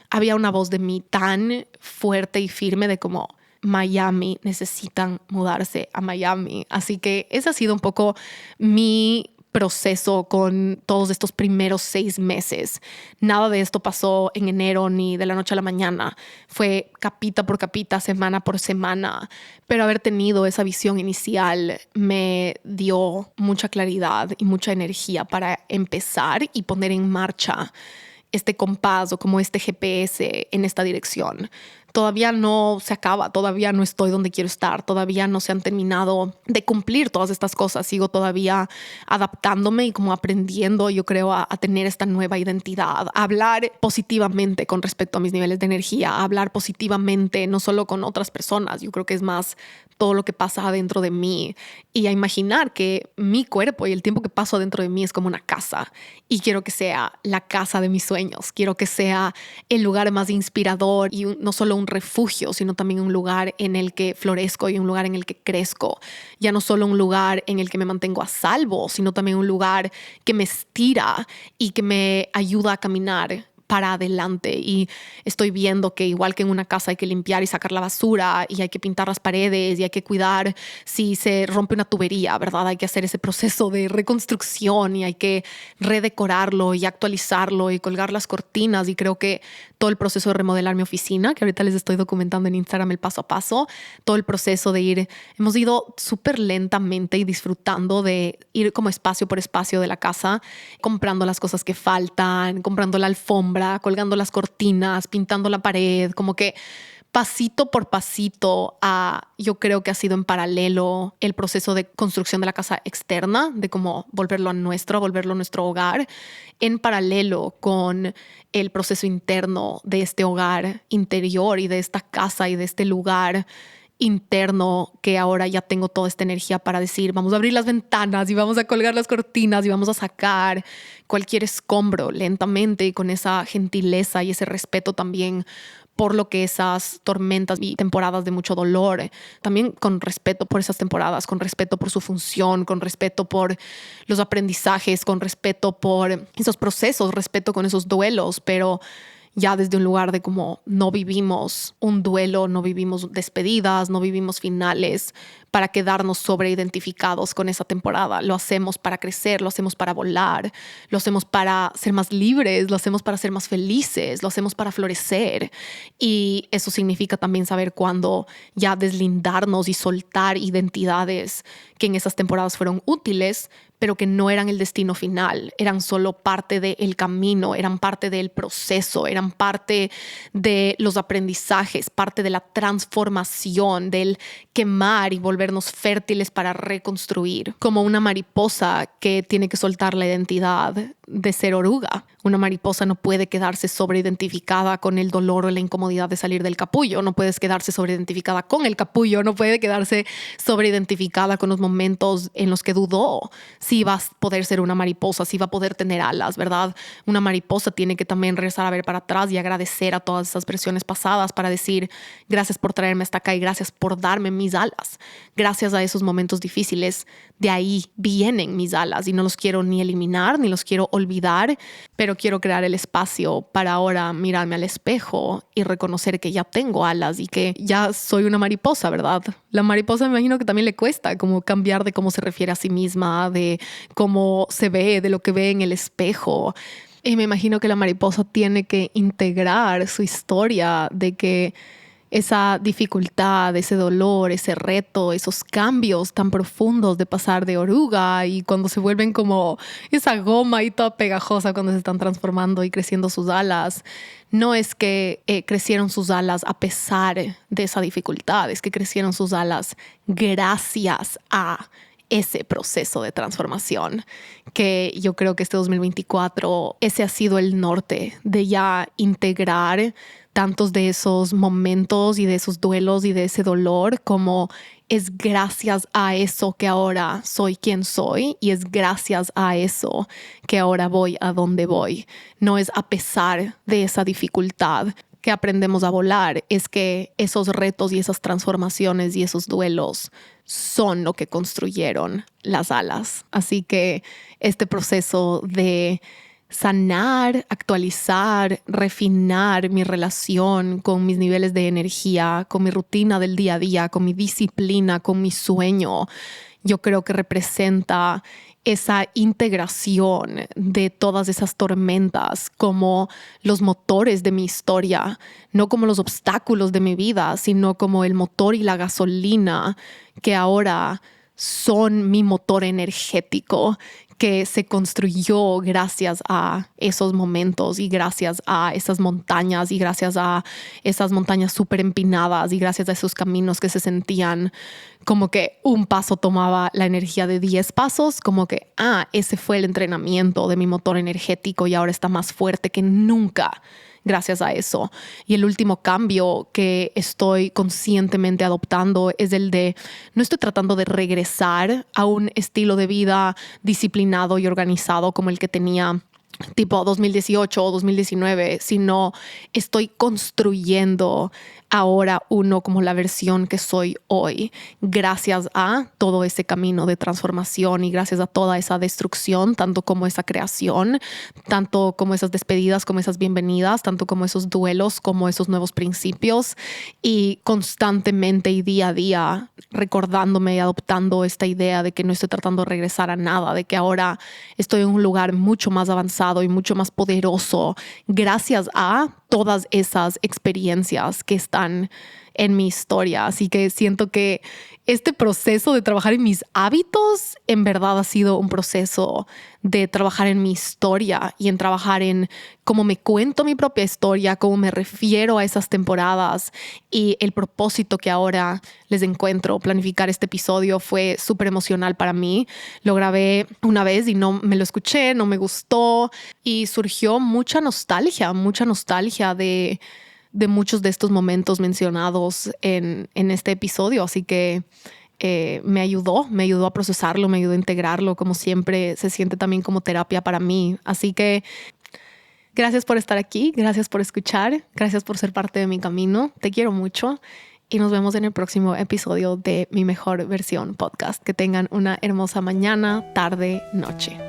había una voz de mí tan fuerte y firme de como Miami, necesitan mudarse a Miami. Así que ese ha sido un poco mi proceso con todos estos primeros 6 meses. Nada de esto pasó en enero ni de la noche a la mañana. Fue capita por capita, semana por semana. Pero haber tenido esa visión inicial me dio mucha claridad y mucha energía para empezar y poner en marcha este compás o como este GPS en esta dirección todavía no se acaba, todavía no estoy donde quiero estar, todavía no se han terminado de cumplir todas estas cosas. Sigo todavía adaptándome y como aprendiendo, yo creo, a tener esta nueva identidad, a hablar positivamente con respecto a mis niveles de energía, a hablar positivamente no solo con otras personas, yo creo que es más todo lo que pasa adentro de mí, y a imaginar que mi cuerpo y el tiempo que paso adentro de mí es como una casa, y quiero que sea la casa de mis sueños, quiero que sea el lugar más inspirador y no solo un refugio, sino también un lugar en el que florezco y un lugar en el que crezco. Ya no solo un lugar en el que me mantengo a salvo, sino también un lugar que me estira y que me ayuda a caminar para adelante. Y estoy viendo que igual que en una casa hay que limpiar y sacar la basura y hay que pintar las paredes y hay que cuidar si se rompe una tubería, ¿verdad? Hay que hacer ese proceso de reconstrucción y hay que redecorarlo y actualizarlo y colgar las cortinas. Y creo que todo el proceso de remodelar mi oficina, que ahorita les estoy documentando en Instagram el paso a paso, todo el proceso de hemos ido súper lentamente y disfrutando de ir como espacio por espacio de la casa, comprando las cosas que faltan, comprando la alfombra, colgando las cortinas, pintando la pared, como que pasito por pasito. Yo creo que ha sido en paralelo el proceso de construcción de la casa externa, de cómo volverlo nuestro hogar, en paralelo con el proceso interno de este hogar interior y de esta casa y de este lugar interno, que ahora ya tengo toda esta energía para decir, vamos a abrir las ventanas y vamos a colgar las cortinas y vamos a sacar cualquier escombro lentamente y con esa gentileza y ese respeto también por lo que esas tormentas y temporadas de mucho dolor, también con respeto por esas temporadas, con respeto por su función, con respeto por los aprendizajes, con respeto por esos procesos, respeto con esos duelos, pero ya desde un lugar de como no vivimos un duelo, no vivimos despedidas, no vivimos finales para quedarnos sobreidentificados con esa temporada. Lo hacemos para crecer, lo hacemos para volar, lo hacemos para ser más libres, lo hacemos para ser más felices, lo hacemos para florecer. Y eso significa también saber cuándo ya deslindarnos y soltar identidades que en esas temporadas fueron útiles, pero que no eran el destino final, eran solo parte del camino, eran parte del proceso, eran parte de los aprendizajes, parte de la transformación, del quemar y volvernos fértiles para reconstruir. Como una mariposa que tiene que soltar la identidad de ser oruga. Una mariposa no puede quedarse sobreidentificada con el dolor o la incomodidad de salir del capullo. No puedes quedarse sobreidentificada con el capullo. No puede quedarse sobreidentificada con los momentos en los que dudó si va a poder ser una mariposa, si va a poder tener alas, ¿verdad? Una mariposa tiene que también regresar a ver para atrás y agradecer a todas esas versiones pasadas para decir gracias por traerme hasta acá y gracias por darme mis alas. Gracias a esos momentos difíciles, de ahí vienen mis alas y no los quiero ni eliminar ni los quiero olvidar, pero quiero crear el espacio para ahora mirarme al espejo y reconocer que ya tengo alas y que ya soy una mariposa, ¿verdad? La mariposa me imagino que también le cuesta como cambiar de cómo se refiere a sí misma, de cómo se ve, de lo que ve en el espejo. Y me imagino que la mariposa tiene que integrar su historia de que esa dificultad, ese dolor, ese reto, esos cambios tan profundos de pasar de oruga y cuando se vuelven como esa goma y toda pegajosa cuando se están transformando y creciendo sus alas, no es que crecieron sus alas a pesar de esa dificultad, es que crecieron sus alas gracias a ese proceso de transformación, que yo creo que este 2024, ese ha sido el norte de ya integrar tantos de esos momentos y de esos duelos y de ese dolor, como es gracias a eso que ahora soy quien soy y es gracias a eso que ahora voy a donde voy. No es a pesar de esa dificultad que aprendemos a volar, es que esos retos y esas transformaciones y esos duelos son lo que construyeron las alas. Así que este proceso de sanar, actualizar, refinar mi relación con mis niveles de energía, con mi rutina del día a día, con mi disciplina, con mi sueño, yo creo que representa esa integración de todas esas tormentas como los motores de mi historia, no como los obstáculos de mi vida, sino como el motor y la gasolina que ahora son mi motor energético, que se construyó gracias a esos momentos y gracias a esas montañas y gracias a esas montañas súper empinadas y gracias a esos caminos que se sentían como que un paso tomaba la energía de 10 pasos, como que, ese fue el entrenamiento de mi motor energético y ahora está más fuerte que nunca gracias a eso. Y el último cambio que estoy conscientemente adoptando es el de no estoy tratando de regresar a un estilo de vida disciplinado y organizado como el que tenía tipo 2018 o 2019, sino estoy construyendo ahora uno como la versión que soy hoy, gracias a todo ese camino de transformación y gracias a toda esa destrucción, tanto como esa creación, tanto como esas despedidas, como esas bienvenidas, tanto como esos duelos, como esos nuevos principios y constantemente y día a día recordándome y adoptando esta idea de que no estoy tratando de regresar a nada, de que ahora estoy en un lugar mucho más avanzado y mucho más poderoso gracias a todas esas experiencias que están en mi historia. Así que siento que este proceso de trabajar en mis hábitos en verdad ha sido un proceso de trabajar en mi historia y en trabajar en cómo me cuento mi propia historia, cómo me refiero a esas temporadas y el propósito que ahora les encuentro. Planificar este episodio fue súper emocional para mí. Lo grabé una vez y no me lo escuché, no me gustó y surgió mucha nostalgia de muchos de estos momentos mencionados en este episodio. Así que me ayudó a procesarlo, me ayudó a integrarlo. Como siempre, se siente también como terapia para mí. Así que gracias por estar aquí, gracias por escuchar, gracias por ser parte de mi camino. Te quiero mucho y nos vemos en el próximo episodio de Mi Mejor Versión Podcast. Que tengan una hermosa mañana, tarde, noche.